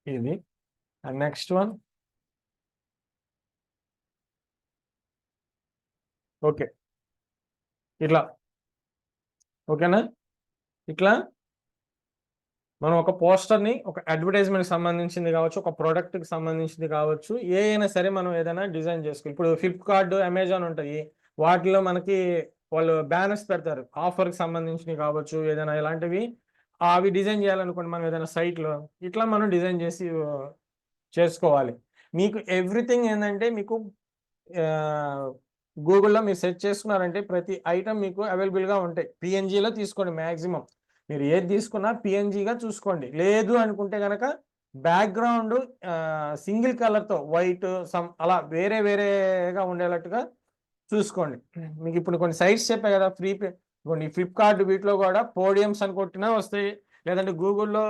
Speaker 1: ఇది అండ్ నెక్స్ట్ వన్, ఓకే, ఇట్లా, ఓకేనా. ఇట్లా మనం ఒక పోస్టర్ని, ఒక అడ్వర్టైజ్మెంట్కి సంబంధించింది కావచ్చు, ఒక ప్రోడక్ట్కి సంబంధించింది కావచ్చు, ఏ అయినా సరే మనం ఏదైనా డిజైన్ చేసుకోవాలి. ఇప్పుడు ఫ్లిప్కార్ట్, అమెజాన్ ఉంటాయి, వాటిలో మనకి వాళ్ళు బ్యానర్స్ పెడతారు, ఆఫర్కి సంబంధించినవి కావచ్చు, ఏదైనా ఇలాంటివి అవి డిజైన్ చేయాలనుకోండి మనం ఏదైనా సైట్లో, ఇట్లా మనం డిజైన్ చేసి చేసుకోవాలి. మీకు ఎవ్రీథింగ్ ఏంటంటే మీకు గూగుల్లో మీరు సెర్చ్ చేసుకున్నారంటే ప్రతి ఐటమ్ మీకు అవైలబుల్గా ఉంటాయి. పిఎన్జిలో తీసుకోండి మ్యాక్సిమం. మీరు ఏది తీసుకున్నా పిఎన్జిగా చూసుకోండి. లేదు అనుకుంటే కనుక బ్యాక్గ్రౌండ్ సింగిల్ కలర్తో వైట్ సమ్ అలా వేరే వేరేగా ఉండేటట్టుగా చూసుకోండి. మీకు ఇప్పుడు కొన్ని సైట్స్ చెప్పాయి కదా ఫ్రీ, కొన్ని ఫ్లిప్కార్ట్ వీటిలో కూడా పోడియమ్స్ అని కొట్టినా వస్తాయి, లేదంటే గూగుల్లో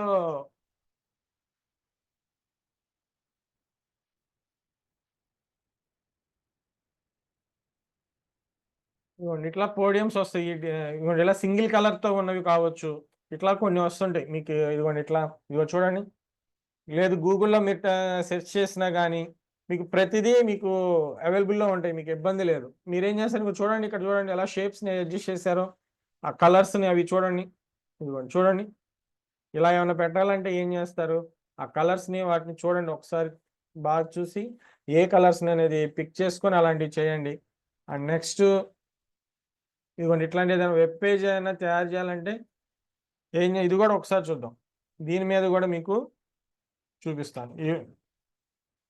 Speaker 1: ఇదిగోండి ఇట్లా పోడియమ్స్ వస్తాయి. ఇదిగోండి ఇలా సింగిల్ కలర్తో ఉన్నవి కావచ్చు, ఇట్లా కొన్ని వస్తుంటాయి మీకు. ఇదిగోండి ఇట్లా, ఇదిగో చూడండి. లేదు గూగుల్లో మీరు సెర్చ్ చేసినా కానీ మీకు ప్రతిదీ మీకు అవైలబుల్లో ఉంటాయి, మీకు ఇబ్బంది లేదు. మీరేం చేస్తారు, ఇదిగో చూడండి, ఇక్కడ చూడండి ఎలా షేప్స్ని అడ్జస్ట్ చేశారో, ఆ కలర్స్ని అవి చూడండి. ఇదిగోండి చూడండి, ఇలా ఏమైనా పెట్టాలంటే ఏం చేస్తారు, ఆ కలర్స్ని వాటిని చూడండి ఒకసారి బాగా చూసి ఏ కలర్స్ని అనేది పిక్ చేసుకొని అలాంటివి చేయండి. అండ్ నెక్స్ట్ ఇదిగోండి ఇట్లాంటి ఏదైనా వెబ్ పేజ్ అయినా తయారు చేయాలంటే ఇది కూడా ఒకసారి చూద్దాం. దీని మీద కూడా మీకు చూపిస్తాను.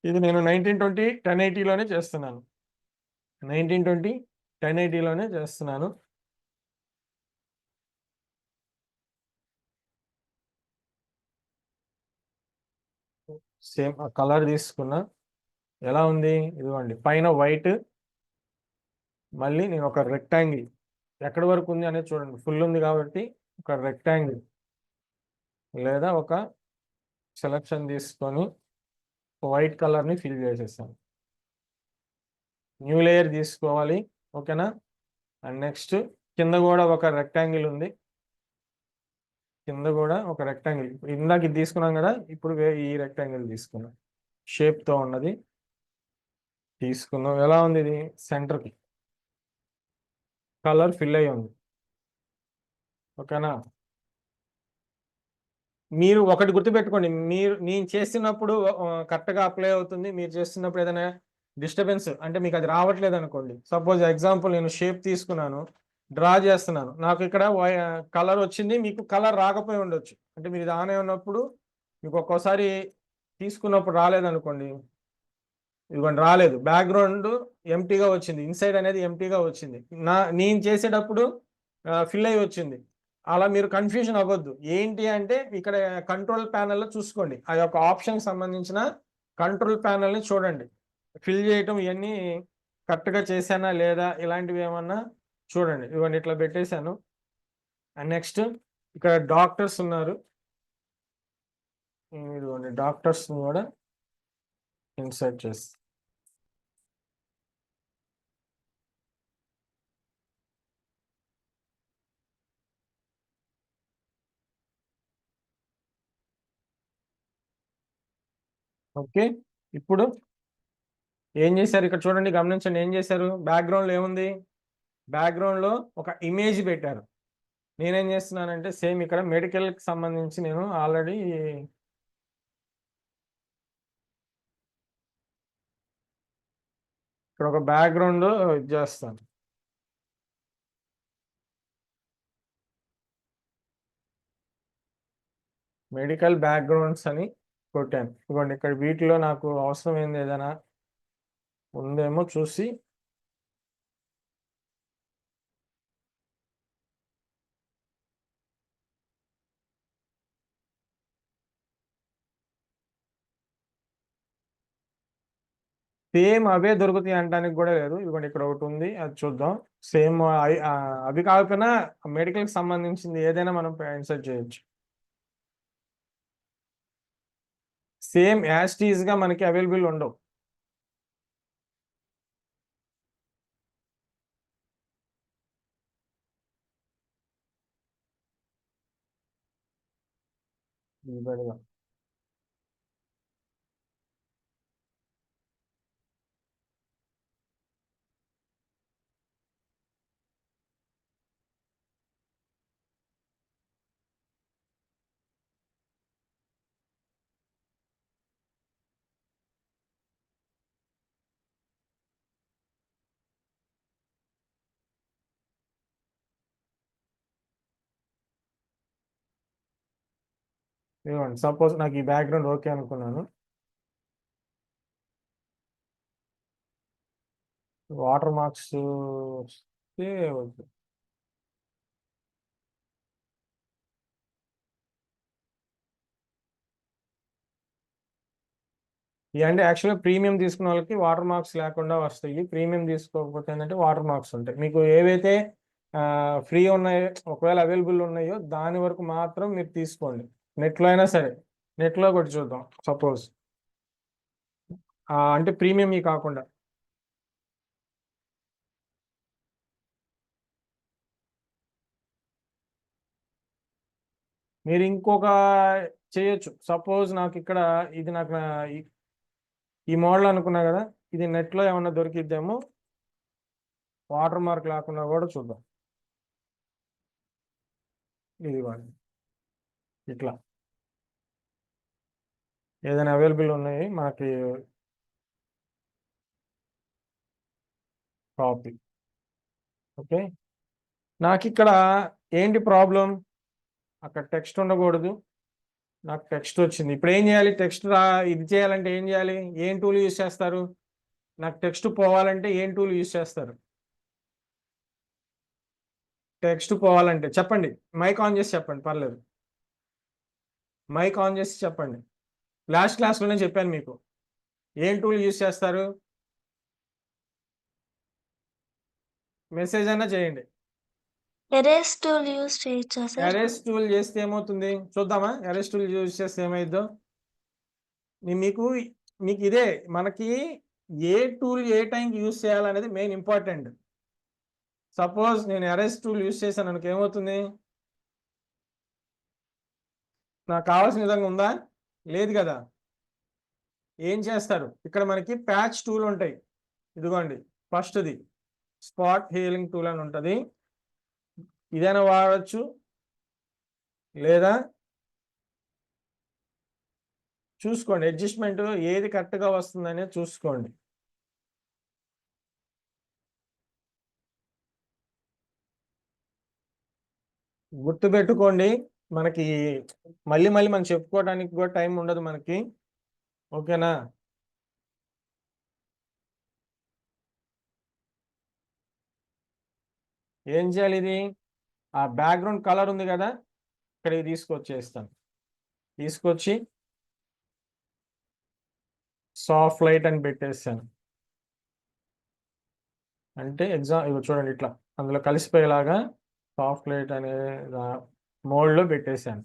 Speaker 1: ఇది నేను 1920 1080లోనే చేస్తున్నాను. 1920 1080లోనే చేస్తున్నాను. సేమ్ ఆ కలర్ తీసుకున్నా, ఎలా ఉంది, ఇదిగోండి పైన వైట్, మళ్ళీ నేను ఒక రెక్టాంగిల్ ఎక్కడి వరకు ఉంది అనేది చూడండి, ఫుల్ ఉంది కాబట్టి ఒక రెక్టాంగిల్ లేదా ఒక సెలక్షన్ తీసుకొని వైట్ కలర్ని ఫిల్ చేసేసాను. న్యూ లేయర్ తీసుకోవాలి, ఓకేనా. అండ్ నెక్స్ట్ కింద కూడా ఒక రెక్టాంగిల్ ఉంది, కింద కూడా ఒక రెక్టాంగిల్, ఇందాక ఇది తీసుకున్నాం కదా, ఇప్పుడు ఈ రెక్టాంగిల్ తీసుకున్నాం, షేప్తో ఉన్నది తీసుకున్నాం. ఎలా ఉంది ఇది, సెంటర్కి కలర్ ఫిల్ అయ్యి ఉంది, ఓకేనా. మీరు ఒకటి గుర్తుపెట్టుకోండి, నేను చేస్తున్నప్పుడు కరెక్ట్గా అప్లై అవుతుంది, మీరు చేస్తున్నప్పుడు ఏదైనా డిస్టర్బెన్స్ అంటే మీకు అది రావట్లేదు అనుకోండి. సపోజ్ ఎగ్జాంపుల్ నేను షేప్ తీసుకున్నాను, డ్రా చేస్తున్నాను, నాకు ఇక్కడ కలర్ వచ్చింది, మీకు కలర్ రాకపోయి ఉండొచ్చు. అంటే మీరు ఇది ఆన్ అయి ఉన్నప్పుడు మీకు ఒక్కోసారి తీసుకున్నప్పుడు రాలేదనుకోండి, ఇదిగోండి రాలేదు, బ్యాక్గ్రౌండ్ ఎంటీగా వచ్చింది, ఇన్సైడ్ అనేది ఎంటీగా వచ్చింది, నేను చేసేటప్పుడు ఫిల్ అయ్యి వచ్చింది. అలా మీరు కన్ఫ్యూజన్ అవ్వద్దు. ఏంటి అంటే ఇక్కడ కంట్రోల్ ప్యానెల్లో చూసుకోండి, ఆ యొక్క ఆప్షన్ సంబంధించిన కంట్రోల్ ప్యానెల్ని చూడండి, ఫిల్ చేయటం ఇవన్నీ కరెక్ట్గా చేశానా లేదా ఇలాంటివి ఏమన్నా చూడండి. ఇవన్నీ ఇట్లా పెట్టేశాను. అండ్ నెక్స్ట్ ఇక్కడ డాక్టర్స్ ఉన్నారు, ఇదిగోండి డాక్టర్స్ కూడా ఇన్సర్ట్ చేసి, ఓకే. ఇప్పుడు ఏం చేశారు ఇక్కడ చూడండి, గమనించండి ఏం చేశారు, బ్యాక్గ్రౌండ్లో ఏముంది, బ్యాక్గ్రౌండ్లో ఒక ఇమేజ్ పెట్టారు. నేనేం చేస్తున్నానంటే సేమ్ ఇక్కడ మెడికల్కి సంబంధించి నేను ఆల్రెడీ ఇక్కడ ఒక బ్యాక్గ్రౌండ్ ఇది చేస్తాను. మెడికల్ బ్యాక్గ్రౌండ్స్ అని కొట్టాను. ఇదిగోండి ఇక్కడ వీటిలో నాకు అవసరమైంది ఏదైనా ఉందేమో చూసి సేమ్ అవే దొరుకుతాయి అనడానికి కూడా లేదు. ఇదిగోండి ఇక్కడ ఒకటి ఉంది, అది చూద్దాం. సేమ్ అవి కాకపోయినా మెడికల్కి సంబంధించింది ఏదైనా మనం ఇన్సర్ట్ చేయొచ్చు. సేమ్ యాజ్ టీజ్గా మనకి అవైలబుల్ ఉండవు. ఇది పెడదాం. ఇదిగోండి సపోజ్ నాకు ఈ బ్యాక్గ్రౌండ్ ఓకే అనుకున్నాను. వాటర్ మార్క్స్ వస్తే ఓకే. ఇవన్నీ యాక్చువల్గా ప్రీమియం తీసుకున్న వాళ్ళకి వాటర్ మార్క్స్ లేకుండా వస్తాయి. ప్రీమియం తీసుకోకపోతే ఏంటంటే వాటర్ మార్క్స్ ఉంటాయి. మీకు ఏవైతే ఫ్రీ ఉన్నాయో, ఒకవేళ అవైలబుల్ ఉన్నాయో దాని వరకు మాత్రం మీరు తీసుకోండి. నెట్లో అయినా సరే, నెట్లో కొట్టి చూద్దాం సపోజ్, అంటే ప్రీమియం కాకుండా. మీరు ఇంకొక చేయొచ్చు. సపోజ్ నాకు ఇక్కడ ఇది నాకు ఈ మోడల్ అనుకున్నా కదా, ఇది నెట్లో ఏమన్నా దొరికిద్దేమో, వాటర్ మార్క్ లేకుండా కూడా చూద్దాం. ఇది ఇట్లా ఏదైనా అవైలబుల్ ఉన్నాయి మనకి కాపీ. ఓకే, నాకు ఇక్కడ ఏంటి ప్రాబ్లం, అక్కడ టెక్స్ట్ ఉండకూడదు, నాకు టెక్స్ట్ వచ్చింది. ఇప్పుడు ఏం చేయాలి, టెక్స్ట్ ఇది చేయాలంటే ఏం చేయాలి, ఏం టూల్ యూజ్ చేస్తారు, నాకు టెక్స్ట్ పోవాలంటే ఏం టూల్ యూజ్ చేస్తారు, టెక్స్ట్ పోవాలంటే చెప్పండి, మైక్ ఆన్ చేసి చెప్పండి, పర్లేదు, మైక్ ఆన్ చేసి చెప్పండి. లాస్ట్ క్లాస్లోనే చెప్పాను మీకు, ఏం టూల్ యూజ్ చేస్తారు, మెసేజ్ అయినా చేయండి.
Speaker 3: ఎరేస్ టూల్ యూస్ చేయొచ్చా సార్?
Speaker 1: ఎరేస్ టూల్ చేస్తే ఏమవుతుంది చూద్దామా, ఎరేస్ టూల్ యూజ్ చేస్తే ఏమైద్దో. మీకు ఇదే మనకి ఏ టూల్ ఏ టైంకి యూజ్ చేయాలనేది మెయిన్ ఇంపార్టెంట్. సపోజ్ నేను ఎరేస్ టూల్ యూజ్ చేశాను అనుకో, ఏమవుతుంది, నాకు కావాల్సిన విధంగా ఉందా, లేదు కదా. ఏం చేస్తారు, ఇక్కడ మనకి ప్యాచ్ టూల్ ఉంటాయి, ఇదిగోండి ఫస్ట్ది స్పాట్ హీలింగ్ టూల్ అని ఉంటుంది, ఇదైనా వాడచ్చు, లేదా చూసుకోండి అడ్జస్ట్మెంట్ ఏది కరెక్ట్గా వస్తుందనే చూసుకోండి. గుర్తుపెట్టుకోండి, మనకి మళ్ళీ మనం చెప్పుకోవడానికి కూడా టైం ఉండదు మనకి, ఓకేనా. ఏం చేయాలి, ఇది ఆ బ్యాక్గ్రౌండ్ కలర్ ఉంది కదా, ఇక్కడికి తీసుకొచ్చేస్తాను, తీసుకొచ్చి సాఫ్ట్ లైట్ అని పెట్టేస్తాను. అంటే ఇవి చూడండి ఇట్లా అందులో కలిసిపోయేలాగా సాఫ్ట్ లైట్ అనే మోడ్లో పెట్టేశాను.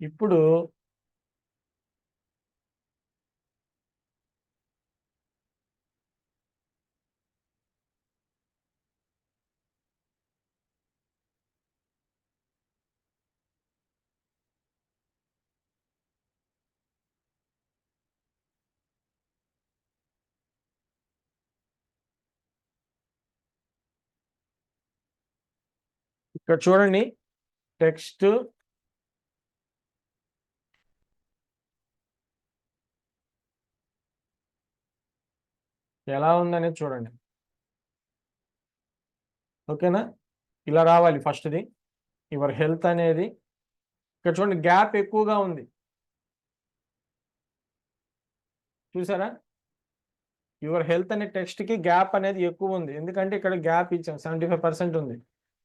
Speaker 1: ఇప్పుడు ఇక్కడ చూడండి టెక్స్ట్ ఎలా ఉందనేది చూడండి, ఓకేనా. ఇలా రావాలి ఫస్ట్ది, యువర్ హెల్త్ అనేది. ఇక్కడ చూడండి గ్యాప్ ఎక్కువగా ఉంది, చూసారా, యువర్ హెల్త్ అనే టెక్స్ట్కి గ్యాప్ అనేది ఎక్కువ ఉంది, ఎందుకంటే ఇక్కడ గ్యాప్ ఇచ్చాం 75% ఉంది,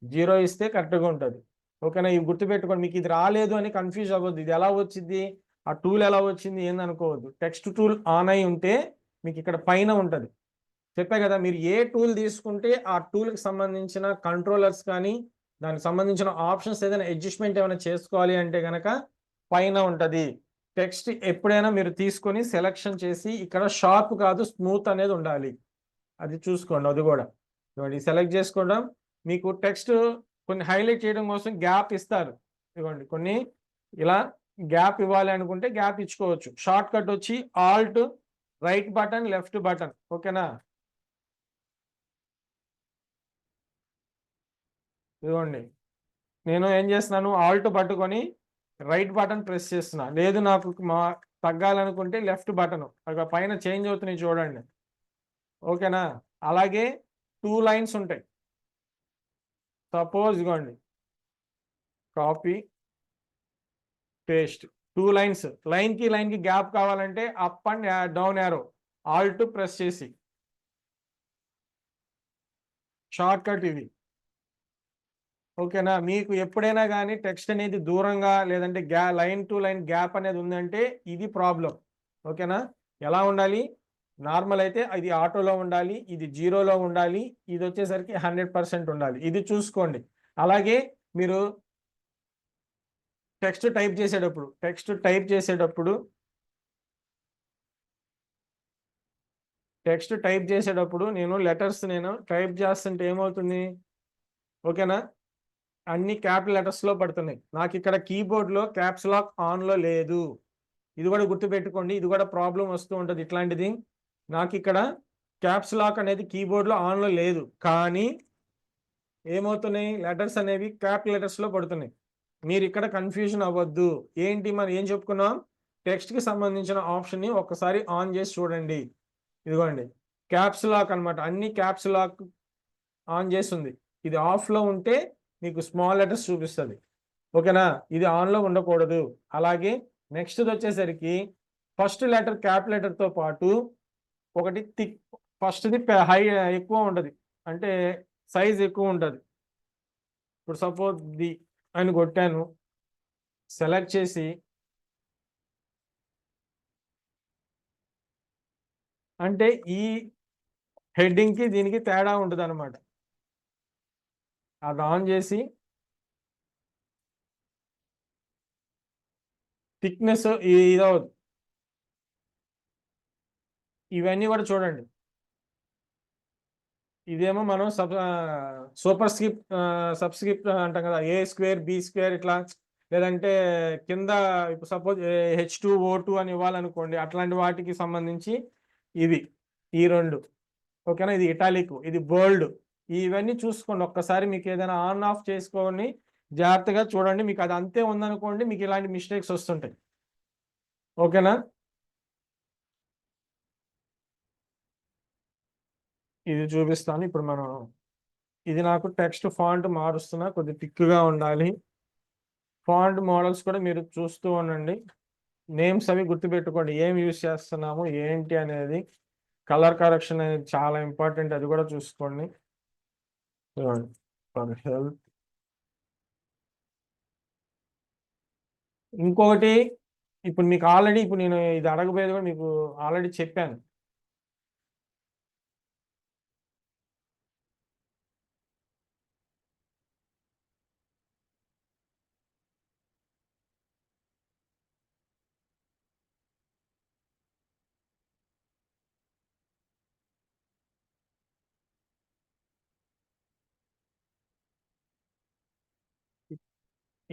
Speaker 1: 0 ఇస్తే కరెక్ట్గా ఉంటుంది, ఓకేనా. ఇవి గుర్తుపెట్టుకోండి, మీకు ఇది రాలేదు అని కన్ఫ్యూజ్ అవ్వద్దు, ఇది ఎలా వచ్చింది, ఆ టూల్ ఎలా వచ్చింది ఏందనుకోవద్దు. టెక్స్ట్ టూల్ ఆన్ అయి ఉంటే మీకు ఇక్కడ పైన ఉంటుంది, చెప్పే కదా, మీరు ఏ టూల్ తీసుకుంటే ఆ టూల్కి సంబంధించిన కంట్రోలర్స్ కానీ దానికి సంబంధించిన ఆప్షన్స్ ఏదైనా అడ్జస్ట్మెంట్ ఏమైనా చేసుకోవాలి అంటే కనుక పైన ఉంటుంది. టెక్స్ట్ ఎప్పుడైనా మీరు తీసుకొని సెలెక్షన్ చేసి ఇక్కడ షార్ప్ కాదు స్మూత్ అనేది ఉండాలి, అది చూసుకోండి. అది కూడా ఇవ్వండి సెలెక్ట్ చేసుకోవడం, మీకు టెక్స్ట్ కొన్ని హైలైట్ చేయడం కోసం గ్యాప్ ఇస్తారు, ఇవ్వండి కొన్ని ఇలా గ్యాప్ ఇవ్వాలి అనుకుంటే గ్యాప్ ఇచ్చుకోవచ్చు. షార్ట్ కట్ వచ్చి Alt right button left button, ఓకేనా. ఇదిగోండి నేను ఏం చేస్తున్నాను, ఆల్ట్ పట్టుకొని రైట్ బటన్ ప్రెస్ చేస్తున్నా, లేదు నాకు తగ్గాలనుకుంటే లెఫ్ట్ బటన్, అక్కడ పైన చేంజ్ అవుతున్నాయి చూడండి, ఓకేనా. అలాగే 2 లైన్స్ ఉంటాయి, సపోజ్ ఇదిగోండి కాపీ పేస్ట్ 2 లైన్స్, లైన్ కి గ్యాప్ కావాలంటే up and down arrow Alt press చేసి షార్ట్ కట్ ఇది. ఓకేనా? మీకు ఎప్పుడైనా కానీ టెక్స్ట్ అనేది దూరంగా లేదంటే లైన్ టు లైన్ గ్యాప్ అనేది ఉందంటే ఇది ప్రాబ్లం. ఓకేనా? ఎలా ఉండాలి? నార్మల్ అయితే ఇది ఆటోలో ఉండాలి, ఇది జీరోలో ఉండాలి, ఇది వచ్చేసరికి 100% ఉండాలి. ఇది చూసుకోండి. అలాగే మీరు టెక్స్ట్ టైప్ చేసేటప్పుడు నేను లెటర్స్ టైప్ చేస్తుంటే ఏమవుతుంది? ఓకేనా? అన్ని క్యాపిటల్ లెటర్స్ లో పడుతున్నాయి. నాకు ఇక్కడ కీబోర్డ్ లో క్యాప్స్ లాక్ ఆన్ లో లేదు. ఇది కూడా గుర్తుపెట్టుకోండి. ఇది కూడా ప్రాబ్లం వస్తూ ఉంటుంది ఇట్లాంటిది. నాకు ఇక్కడ క్యాప్స్ లాక్ అనేది కీబోర్డ్ లో ఆన్ లో లేదు, కానీ ఏమవుతున్నాయి? లెటర్స్ అనేవి క్యాపిటల్ లెటర్స్ లో పడుతున్నాయి. మీరు ఇక్కడ కన్ఫ్యూజన్ అవ్వద్దు. ఏంటి మనం ఏం చెప్పుకున్నాం? టెక్స్ట్ కి సంబంధించిన ఆప్షన్ ని ఒక్కసారి ఆన్ చేసి చూడండి. ఇదిగోండి క్యాప్స్ లాక్ అన్నమాట. అన్ని క్యాప్స్ లాక్ ఆన్ చేసి ఉంది. ఇది ఆఫ్ లో ఉంటే మీకు స్మాల్ లెటర్స్ చూపిస్తుంది. ఓకేనా? ఇది ఆన్ లో ఉండకూడదు. అలాగే నెక్స్ట్ వచ్చేసరికి ఫస్ట్ లెటర్ క్యాప్ లెటర్ తో పాటు ఒకటి థిక్, ఫస్ట్ది హై ఎక్కువ ఉంటుంది, అంటే సైజ్ ఎక్కువ ఉంటుంది. ఇప్పుడు సపోజ్ ది అని కొట్టాను, సెలెక్ట్ చేసి అంటే ఈ హెడ్డింగ్ కి దీనికి తేడా ఉంటుంది అనమాట. అది ఆన్ చేసి థిక్నెస్ ఇదవుతుంది. ఇవన్నీ కూడా చూడండి. ఇదేమో మనం సబ్స్క్రిప్ట్ అంటాం కదా, A² B² ఇట్లా, లేదంటే కింద ఇప్పుడు సపోజ్ H2O2 అని ఇవ్వాలనుకోండి, అట్లాంటి వాటికి సంబంధించి ఇవి ఈ రెండు. ఓకేనా? ఇది ఇటాలిక్, ఇది బోల్డ్. ఇవన్నీ చూసుకోండి ఒక్కసారి. మీకు ఏదైనా ఆన్ ఆఫ్ చేసుకొని జాగ్రత్తగా చూడండి. మీకు అది అంతే ఉందనుకోండి, మీకు ఇలాంటి మిస్టేక్స్ వస్తుంటాయి. ఓకేనా? ఇది చూపిస్తాను ఇప్పుడు. ఇది నాకు టెక్స్ట్ ఫాంట్ మారుస్తున్నా, కొద్దిగా థిక్గా ఉండాలి. ఫాంట్ మోడల్స్ కూడా మీరు చూస్తూ ఉండండి. నేమ్స్ అవి గుర్తుపెట్టుకోండి, ఏం యూజ్ చేస్తున్నాము ఏంటి అనేది. కలర్ కరెక్షన్ అనేది చాలా ఇంపార్టెంట్, అది కూడా చూసుకోండి. For help. ఇంకొకటి, ఇప్పుడు మీకు ఆల్రెడీ ఇప్పుడు నేను ఇది అడగబోయేది కూడా మీకు ఆల్రెడీ చెప్పాను.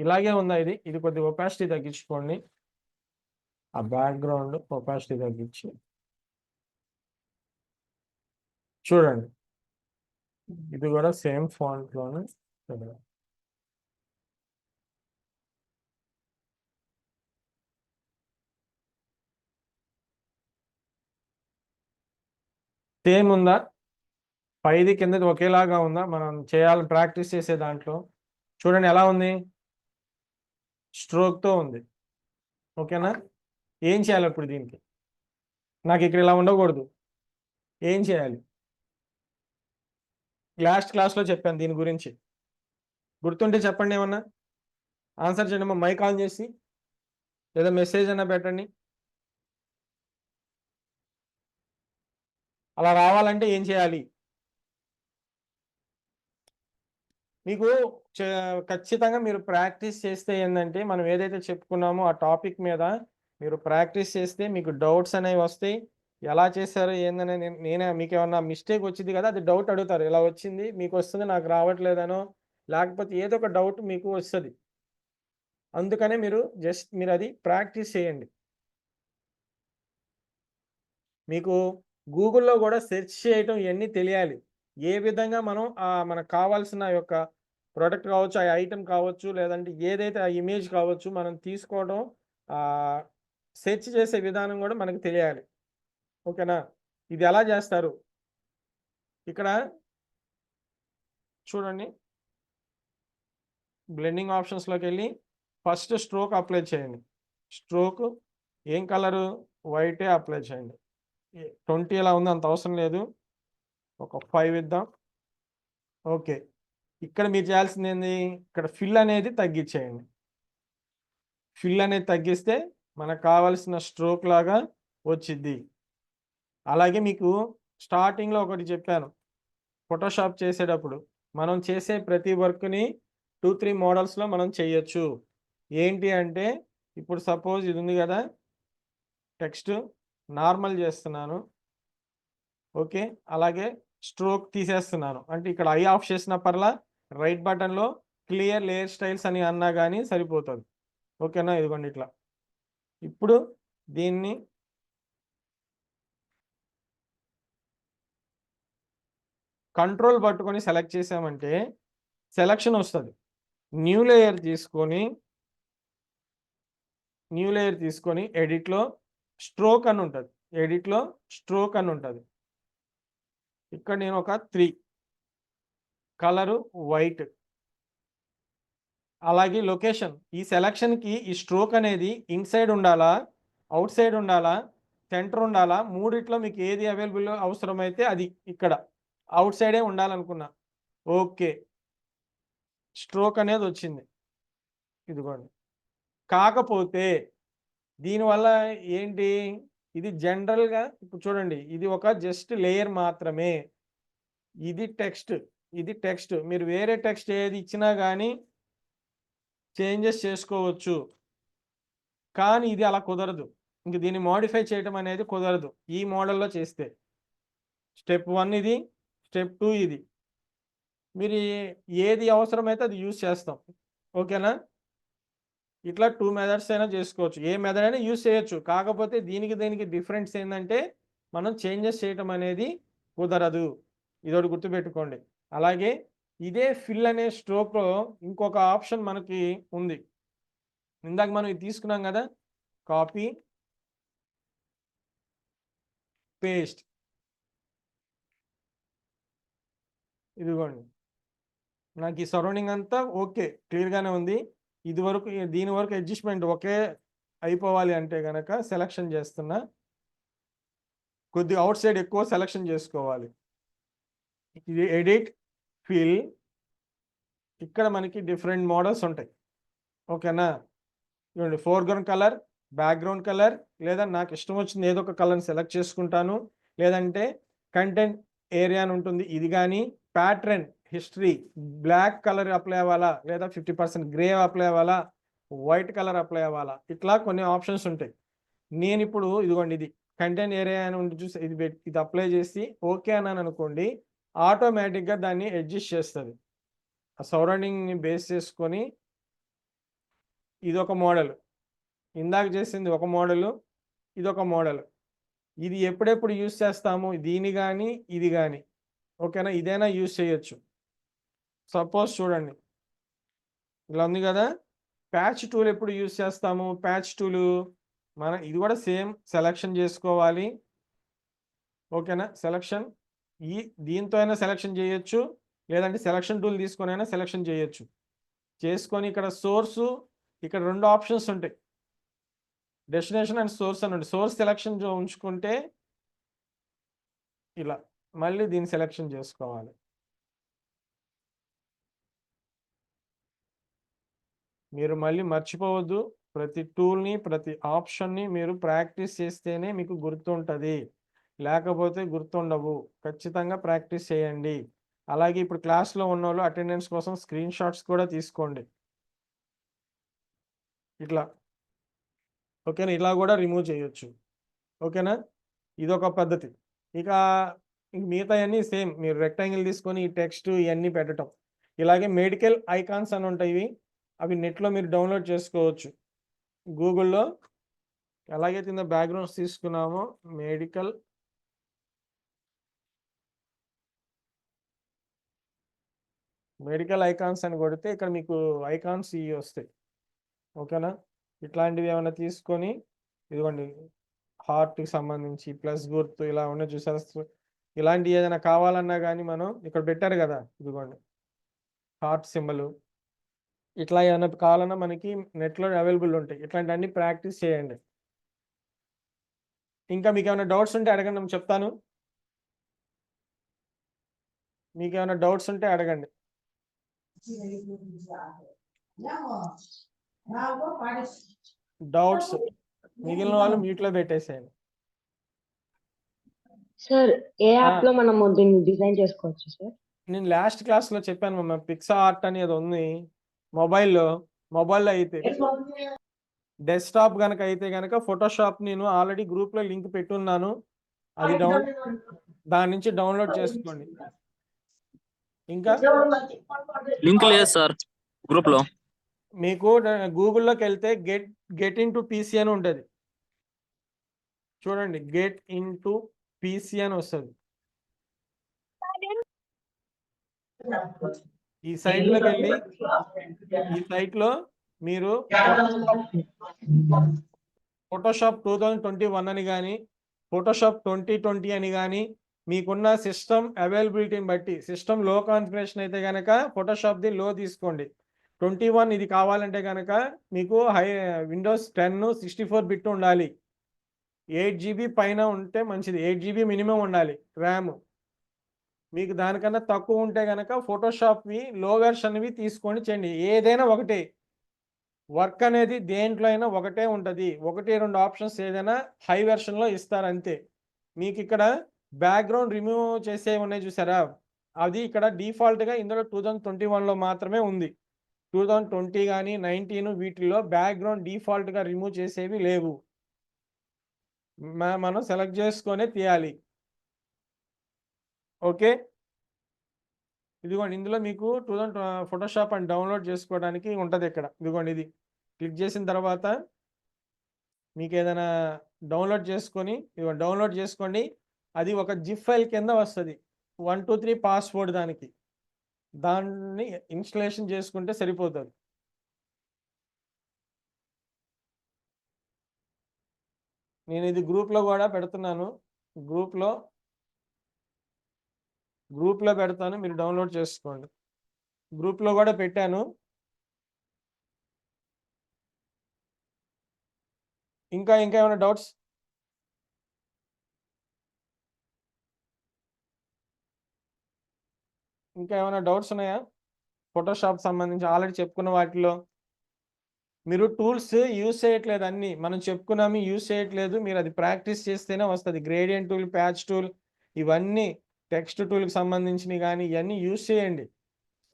Speaker 1: ఇలాగే ఉందా? ఇది కొద్దిగా ఒపాసిటీ తగ్గించుకోండి. ఆ బ్యాక్గ్రౌండ్ ఒపాసిటీ తగ్గించి చూడండి. ఇది కూడా సేమ్ ఫాంట్ లోనే సేమ్ ఉందా? పైది కిందది ఒకేలాగా ఉందా? మనం ప్రాక్టీస్ చేసే దాంట్లో చూడండి ఎలా ఉంది. స్ట్రోక్ తో ఉంది. ఓకేనా? ఏం చేయాలి ఇప్పుడు దీనికి? నాకు ఇక్కడ ఇలా ఉండకూడదు. ఏం చేయాలి? లాస్ట్ క్లాస్లో చెప్పాను దీని గురించి. గుర్తుంటే చెప్పండి, ఏమన్నా ఆన్సర్ చేయండి. మైక్ ఆన్ చేసి లేదా మెసేజ్ అన్నా పెట్టండి. అలా రావాలంటే ఏం చేయాలి? మీకు ఖచ్చితంగా మీరు ప్రాక్టీస్ చేస్తే ఏంటంటే, మనం ఏదైతే చెప్పుకున్నామో ఆ టాపిక్ మీద మీరు ప్రాక్టీస్ చేస్తే మీకు డౌట్స్ అనేవి వస్తాయి. ఎలా చేశారు ఏందని నేనే మీకు ఏమన్నా మిస్టేక్ వచ్చింది కదా, అది డౌట్ అడుగుతారు. ఇలా వచ్చింది, మీకు వస్తుంది, నాకు రావట్లేదనో, లేకపోతే ఏదో ఒక డౌట్ మీకు వస్తుంది. అందుకనే మీరు అది ప్రాక్టీస్ చేయండి. మీకు గూగుల్లో కూడా సెర్చ్ చేయటం ఇవన్నీ తెలియాలి. ఏ విధంగా మనం మనకు కావాల్సిన యొక్క ప్రోడక్ట్ కావచ్చు, ఆ ఐటెం కావచ్చు, లేదంటే ఏదైతే ఆ ఇమేజ్ కావచ్చు, మనం తీసుకోవడం సెర్చ్ చేసే విధానం కూడా మనకు తెలియాలి. ఓకేనా? ఇది ఎలా చేస్తారు? ఇక్కడ చూడండి. బ్లెండింగ్ ఆప్షన్స్లోకి వెళ్ళి ఫస్ట్ స్ట్రోక్ అప్లై చేయండి. స్ట్రోక్ ఏం కలరు? వైటే అప్లై చేయండి. 20 ఎలా ఉంది, అంత అవసరం లేదు. ఒక 5 ఇద్దాం. ఓకే. ఇక్కడ మీరు చేయాల్సింది ఏంది? ఇక్కడ ఫిల్ అనేది తగ్గించేయండి. ఫిల్ అనేది తగ్గిస్తే మనకు కావాల్సిన స్ట్రోక్ లాగా వచ్చిద్ది. అలాగే మీకు స్టార్టింగ్లో ఒకటి చెప్పాను, ఫోటోషాప్ చేసేటప్పుడు మనం చేసే ప్రతి వర్క్ని 2-3 మోడల్స్లో మనం చేయొచ్చు. ఏంటి అంటే ఇప్పుడు సపోజ్ ఇది ఉంది కదా, టెక్స్ట్ నార్మల్ చేస్తున్నాను. ఓకే. అలాగే స్ట్రోక్ తీసేస్తున్నాను. అంటే ఇక్కడ ఐ ఆఫ్ చేసిన పర్లా రైట్ బటన్లో క్లియర్ లేయర్ స్టైల్స్ అని అన్నా కానీ సరిపోతుంది. ఓకేనా? ఇదిగోండి ఇట్లా. ఇప్పుడు దీన్ని కంట్రోల్ పట్టుకొని సెలెక్ట్ చేసామంటే సెలక్షన్ వస్తుంది. న్యూ లేయర్ తీసుకొని ఎడిట్లో స్ట్రోక్ అని ఉంటుంది. ఎడిట్లో స్ట్రోక్ అని ఉంటుంది. ఇక్కడ నేను ఒక 3 కలరు వైట్. అలాగే లొకేషన్, ఈ సెలక్షన్కి ఈ స్ట్రోక్ అనేది ఇన్సైడ్ ఉండాలా, అవుట్ సైడ్ ఉండాలా, సెంటర్ ఉండాలా, మూడిట్లో మీకు ఏది అవైలబుల్ అవసరమైతే అది. ఇక్కడ అవుట్ సైడే ఉండాలనుకున్నా. ఓకే. స్ట్రోక్ అనేది వచ్చింది. ఇదిగోండి. కాకపోతే దీనివల్ల ఏంటి, ఇది జనరల్గా ఇప్పుడు చూడండి, ఇది ఒక జస్ట్ లేయర్ మాత్రమే. ఇది టెక్స్ట్. మీరు వేరే టెక్స్ట్ ఏది ఇచ్చినా కానీ చేంజెస్ చేసుకోవచ్చు. కానీ ఇది అలా కుదరదు. ఇంక దీన్ని మోడిఫై చేయడం అనేది కుదరదు ఈ మోడల్లో చేస్తే. స్టెప్ 1 ఇది, స్టెప్ 2 ఇది. మీరు ఏది అవసరమైతే అది యూజ్ చేస్తాం. ఓకేనా? ఇట్లా 2 మెథడ్స్ అయినా చేసుకోవచ్చు. ఏ మెథడ్ అయినా యూజ్ చేయొచ్చు. కాకపోతే దీనికి డిఫరెన్స్ ఏంటంటే మనం చేంజెస్ చేయటం అనేది కుదరదు. ఇదొకటి గుర్తుపెట్టుకోండి. అలాగే ఇదే ఫిల్ అనే స్ట్రోక్లో ఇంకొక ఆప్షన్ మనకి ఉంది. ఇందాక మనం ఇది తీసుకున్నాం కదా, కాపీ పేస్ట్. ఇదిగోండి, నాకు ఈ సరౌండింగ్ అంతా ఓకే, క్లియర్గానే ఉంది. దీని వరకు అడ్జస్ట్మెంట్ ఒకే అయిపోవాలి అంటే కనుక సెలక్షన్ చేస్తున్నా. కొద్దిగా అవుట్ సైడ్ ఎక్కువ సెలక్షన్ చేసుకోవాలి. ఇది ఎడిట్, ఫిల్. ఇక్కడ మనకి డిఫరెంట్ మోడల్స్ ఉంటాయి. ఓకేనా? చూడండి, ఫోర్గ్రౌండ్ కలర్, బ్యాక్గ్రౌండ్ కలర్, లేదా నాకు ఇష్టం వచ్చింది ఏదో ఒక కలర్ని సెలెక్ట్ చేసుకుంటాను. లేదంటే కంటెంట్ ఏరియా అని ఉంటుంది, ఇది కానీ pattern history, black colour apply అవ్వాలా, లేదా 50% గ్రే అప్లై అవ్వాలా, వైట్ కలర్ అప్లై అవ్వాలా, ఇట్లా కొన్ని ఆప్షన్స్ ఉంటాయి. నేను ఇప్పుడు ఇదిగోండి, ఇది కంటెంట్ ఏరియా అని ఉంటుంది చూసి, ఇది అప్లై చేసి ఓకే అన్నాను అనుకోండి, ఆటోమేటిక్గా దాన్ని అడ్జస్ట్ చేస్తుంది. ఆ సరౌండింగ్ని బేస్ చేసుకొని ఇదొక మోడల్, ఇందాక చేసింది ఒక మోడలు, ఇదొక మోడల్. ఇది ఎప్పుడెప్పుడు యూజ్ చేస్తాము, దీని కానీ ఇది కానీ. ఓకేనా? ఇదైనా యూజ్ చేయొచ్చు. సపోజ్ చూడండి, ఇలా ఉంది కదా, ప్యాచ్ టూల్ ఎప్పుడు యూజ్ చేస్తాము? ప్యాచ్ టూలు ఇది కూడా సేమ్ సెలక్షన్ చేసుకోవాలి. ఓకేనా? సెలక్షన్ దీంతో అయినా సెలక్షన్ చేయొచ్చు, లేదంటే సెలక్షన్ టూల్ తీసుకొని అయినా సెలక్షన్ చేయొచ్చు. చేసుకొని ఇక్కడ సోర్సు, ఇక్కడ 2 ఆప్షన్స్ ఉంటాయి, డెస్టినేషన్ అండ్ సోర్స్ అని ఉంటుంది. సోర్స్ సెలక్షన్ ఉంచుకుంటే ఇలా మళ్ళీ దీన్ని సెలక్షన్ చేసుకోవాలి. మీరు మళ్ళీ మర్చిపోవద్దు, ప్రతి టూల్ని, ప్రతి ఆప్షన్ని మీరు ప్రాక్టీస్ చేస్తేనే మీకు గుర్తుంటుంది, లేకపోతే గుర్తుండవు. ఖచ్చితంగా ప్రాక్టీస్ చేయండి. అలాగే ఇప్పుడు క్లాస్లో ఉన్న వాళ్ళు అటెండెన్స్ కోసం స్క్రీన్ షాట్స్ కూడా తీసుకోండి. ఇట్లా. ఓకేనా? ఇలా కూడా రిమూవ్ చేయొచ్చు. ఓకేనా? ఇదొక పద్ధతి. ఇక మిగతా అన్నీ సేమ్, మీరు రెక్టాంగిల్ తీసుకొని ఈ టెక్స్ట్ ఇవన్నీ పెట్టడం. ఇలాగే మెడికల్ ఐకాన్స్ అని ఉంటాయి, అవి నెట్లో మీరు డౌన్లోడ్ చేసుకోవచ్చు గూగుల్లో. ఎలాగైతే కింద బ్యాక్గ్రౌండ్స్ తీసుకున్నామో మెడికల్ ఐకాన్స్ అని కొడితే ఇక్కడ మీకు ఐకాన్స్ ఇవి వస్తాయి. ఓకేనా? ఇట్లాంటివి ఏమైనా తీసుకొని, ఇదిగోండి హార్ట్కి సంబంధించి ప్లస్ గుర్తు ఇలా ఉన్న చూసేస్తూ, ఇలాంటివి ఏదైనా కావాలన్నా కానీ మనం ఇక్కడ పెట్టారు కదా, ఇదిగోండి హార్ట్ సింబల్, ఇట్లా ఏమైనా కావాలన్నా మనకి నెట్లో అవైలబుల్ ఉంటాయి. ఇట్లాంటివన్నీ ప్రాక్టీస్ చేయండి. ఇంకా మీకు ఏమైనా డౌట్స్ ఉంటే అడగండి, నేను చెప్తాను. మీకు ఏమైనా డౌట్స్ ఉంటే అడగండి. డౌట్స్ మిగిలిన వాళ్ళు మ్యూట్లో పెట్టేసేయండి.
Speaker 4: సార్ ఏ యాప్ లో మనము దీన్ని డిజైన్ చేసుకోవచ్చు సార్?
Speaker 1: నేను లాస్ట్ క్లాస్లో చెప్పాను మా పిక్సా ఆర్ట్ అనేది ఉంది మొబైల్లో అయితే. డెస్క్టాప్ కనుక అయితే కనుక ఫోటోషాప్ నేను ఆల్రెడీ గ్రూప్లో లింక్ పెట్టున్నాను, అది దాని నుంచి డౌన్లోడ్ చేసుకోండి. ఇంకా
Speaker 5: లింక్ లేదు సార్ గ్రూప్ లో.
Speaker 1: మీకు గూగుల్లోకి వెళ్తే గెట్ ఇన్ టు పీసీ అని ఉంటుంది, చూడండి. గెట్ ఇన్ టు పీసీ అని వస్తుంది. ఈ సైట్లోకి వెళ్ళి ఈ సైట్లో మీరు ఫోటోషాప్ 2021 అని కానీ ఫోటోషాప్ 2020 అని కానీ మీకున్న సిస్టమ్ అవైలబిలిటీని బట్టి, సిస్టమ్ లో కాన్ఫిగరేషన్ అయితే కనుక ఫోటోషాప్ది లో తీసుకోండి. 21 ఇది కావాలంటే కనుక మీకు విండోస్ 10 64 బిట్ ఉండాలి, 8 GB పైన ఉంటే మంచిది. 8 GB మినిమం ఉండాలి ర్యామ్. మీకు దానికన్నా తక్కువ ఉంటే కనుక ఫోటోషాప్వి లో వెర్షన్వి తీసుకొని చేయండి. ఏదైనా ఒకటే వర్క్ అనేది దేంట్లో అయినా ఒకటే ఉంటుంది. 1-2 ఆప్షన్స్ ఏదైనా హై వెర్షన్లో ఇస్తారు అంతే. మీకు ఇక్కడ బ్యాక్గ్రౌండ్ రిమూవ్ చేసే ఉన్నాయి చూసారా, అది ఇక్కడ డిఫాల్ట్గా ఇందులో 2021లో మాత్రమే ఉంది. 2020 కానీ 19 వీటిల్లో బ్యాక్గ్రౌండ్ డిఫాల్ట్గా రిమూవ్ చేసేవి లేవు, మనం సెలెక్ట్ చేసుకొని తీయాలి. ఓకే, ఇదిగోండి ఇందులో మీకు ఫోటోషాప్ అని డౌన్లోడ్ చేసుకోవడానికి ఉంటుంది ఇక్కడ. ఇదిగోండి ఇది క్లిక్ చేసిన తర్వాత మీకు ఏదైనా డౌన్లోడ్ చేసుకొని డౌన్లోడ్ చేసుకోండి. అది ఒక జిప్ ఫైల్ కింద వస్తుంది, 1 2 3 పాస్వర్డ్ దానికి. దాన్ని ఇన్స్టలేషన్ చేసుకుంటే సరిపోతుంది. నేను ఇది గ్రూప్లో కూడా పెడుతున్నాను, గ్రూప్లో పెడతాను, మీరు డౌన్లోడ్ చేసుకోండి. గ్రూప్లో కూడా పెట్టాను. ఇంకా ఏమైనా డౌట్స్? ఇంకా ఏమైనా డౌట్స్ ఉన్నాయా ఫోటోషాప్ సంబంధించి? ఆల్రెడీ చెప్పుకున్న వాటిలో మీరు టూల్స్ యూజ్ చేయట్లేదు, అన్ని మనం చెప్పుకున్నాము యూజ్ చేయట్లేదు. మీరు అది ప్రాక్టీస్ చేస్తేనే వస్తుంది. గ్రేడియంట్ టూల్, ప్యాచ్ టూల్, ఇవన్నీ టెక్స్ట్ టూల్కి సంబంధించినవి కానీ ఇవన్నీ యూజ్ చేయండి.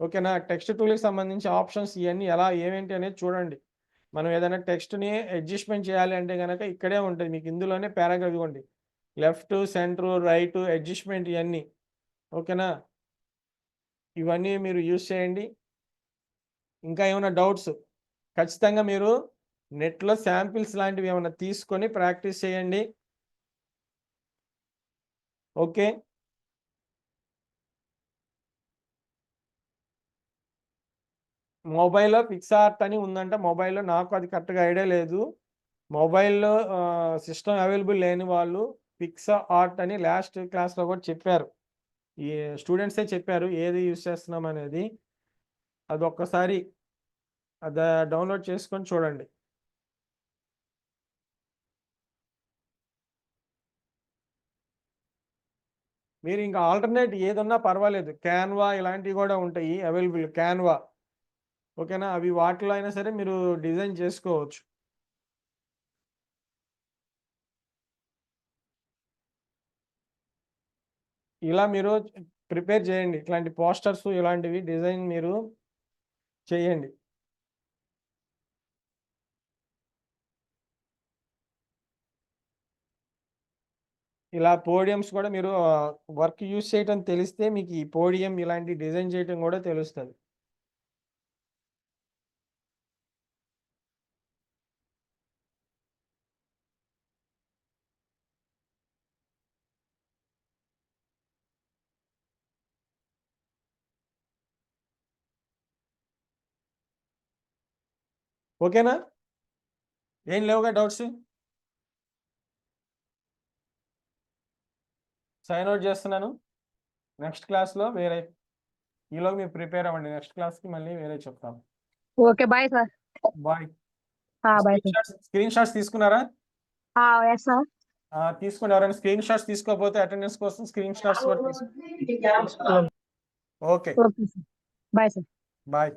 Speaker 1: ఓకేనా? టెక్స్ట్ టూల్కి సంబంధించి ఆప్షన్స్ ఇవన్నీ ఏమేంటి అనేది చూడండి. మనం ఏదైనా టెక్స్ట్ని అడ్జస్ట్మెంట్ చేయాలి అంటే కనుక ఇక్కడే ఉంటుంది మీకు. ఇందులోనే పారాగ్రాఫ్ ఇవ్వండి, లెఫ్ట్, సెంటర్, రైట్, అడ్జస్ట్మెంట్ ఇవన్నీ. ఓకేనా? ఇవన్నీ మీరు యూజ్ చేయండి. ఇంకా ఏమైనా డౌట్స్ ఖచ్చితంగా మీరు నెట్లో శాంపిల్స్ లాంటివి ఏమైనా తీసుకొని ప్రాక్టీస్ చేయండి. ఓకే, మొబైల్లో పిక్సార్ట్ అని ఉందంట. మొబైల్లో నాకు అది కరెక్ట్గా ఐడియా లేదు. మొబైల్లో సిస్టమ్ అవైలబుల్ లేని వాళ్ళు పిక్సా ఆర్ట్ అని లాస్ట్ క్లాస్లో కూడా చెప్పారు, ఈ స్టూడెంట్సే చెప్పారు ఏది యూజ్ చేస్తున్నాం అనేది. అది ఒక్కసారి అది డౌన్లోడ్ చేసుకొని చూడండి. మీరు ఇంకా ఆల్టర్నేట్ ఏదన్నా పర్వాలేదు, క్యాన్వా ఇలాంటివి కూడా ఉంటాయి అవైలబుల్, క్యాన్వా. ఓకేనా? అవి వాటిలో అయినా సరే మీరు డిజైన్ చేసుకోవచ్చు. ఇలా మీరు ప్రిపేర్ చేయండి, ఇట్లాంటి పోస్టర్స్ ఇలాంటివి డిజైన్ మీరు చేయండి. ఇలా పోడియంస్ కూడా మీరు వర్క్ యూజ్ చేయటం తెలిస్తే మీకు ఈ పోడియం ఇలాంటి డిజైన్ చేయటం కూడా తెలుస్తుంది. ఓకేనా? ఏం లేవుగా డౌట్స్? సైన్ అవుట్ చేస్తున్నాను. నెక్స్ట్ క్లాస్లో ఈలోగా మీరు ప్రిపేర్ అవ్వండి, నెక్స్ట్ క్లాస్కి మళ్ళీ వేరే చెప్తాను.
Speaker 6: Okay bye sir.
Speaker 1: Bye.
Speaker 6: Bye sir.
Speaker 1: Screenshots తీసుకున్నారా?
Speaker 6: Yes sir.
Speaker 1: తీసుకుని ఎవరైనా స్క్రీన్ షాట్స్ తీసుకోకపోతే అటెండెన్స్ కోసం స్క్రీన్ షాట్స్ కూడా తీసుకో. Okay
Speaker 6: okay sir. Bye sir.
Speaker 1: Bye.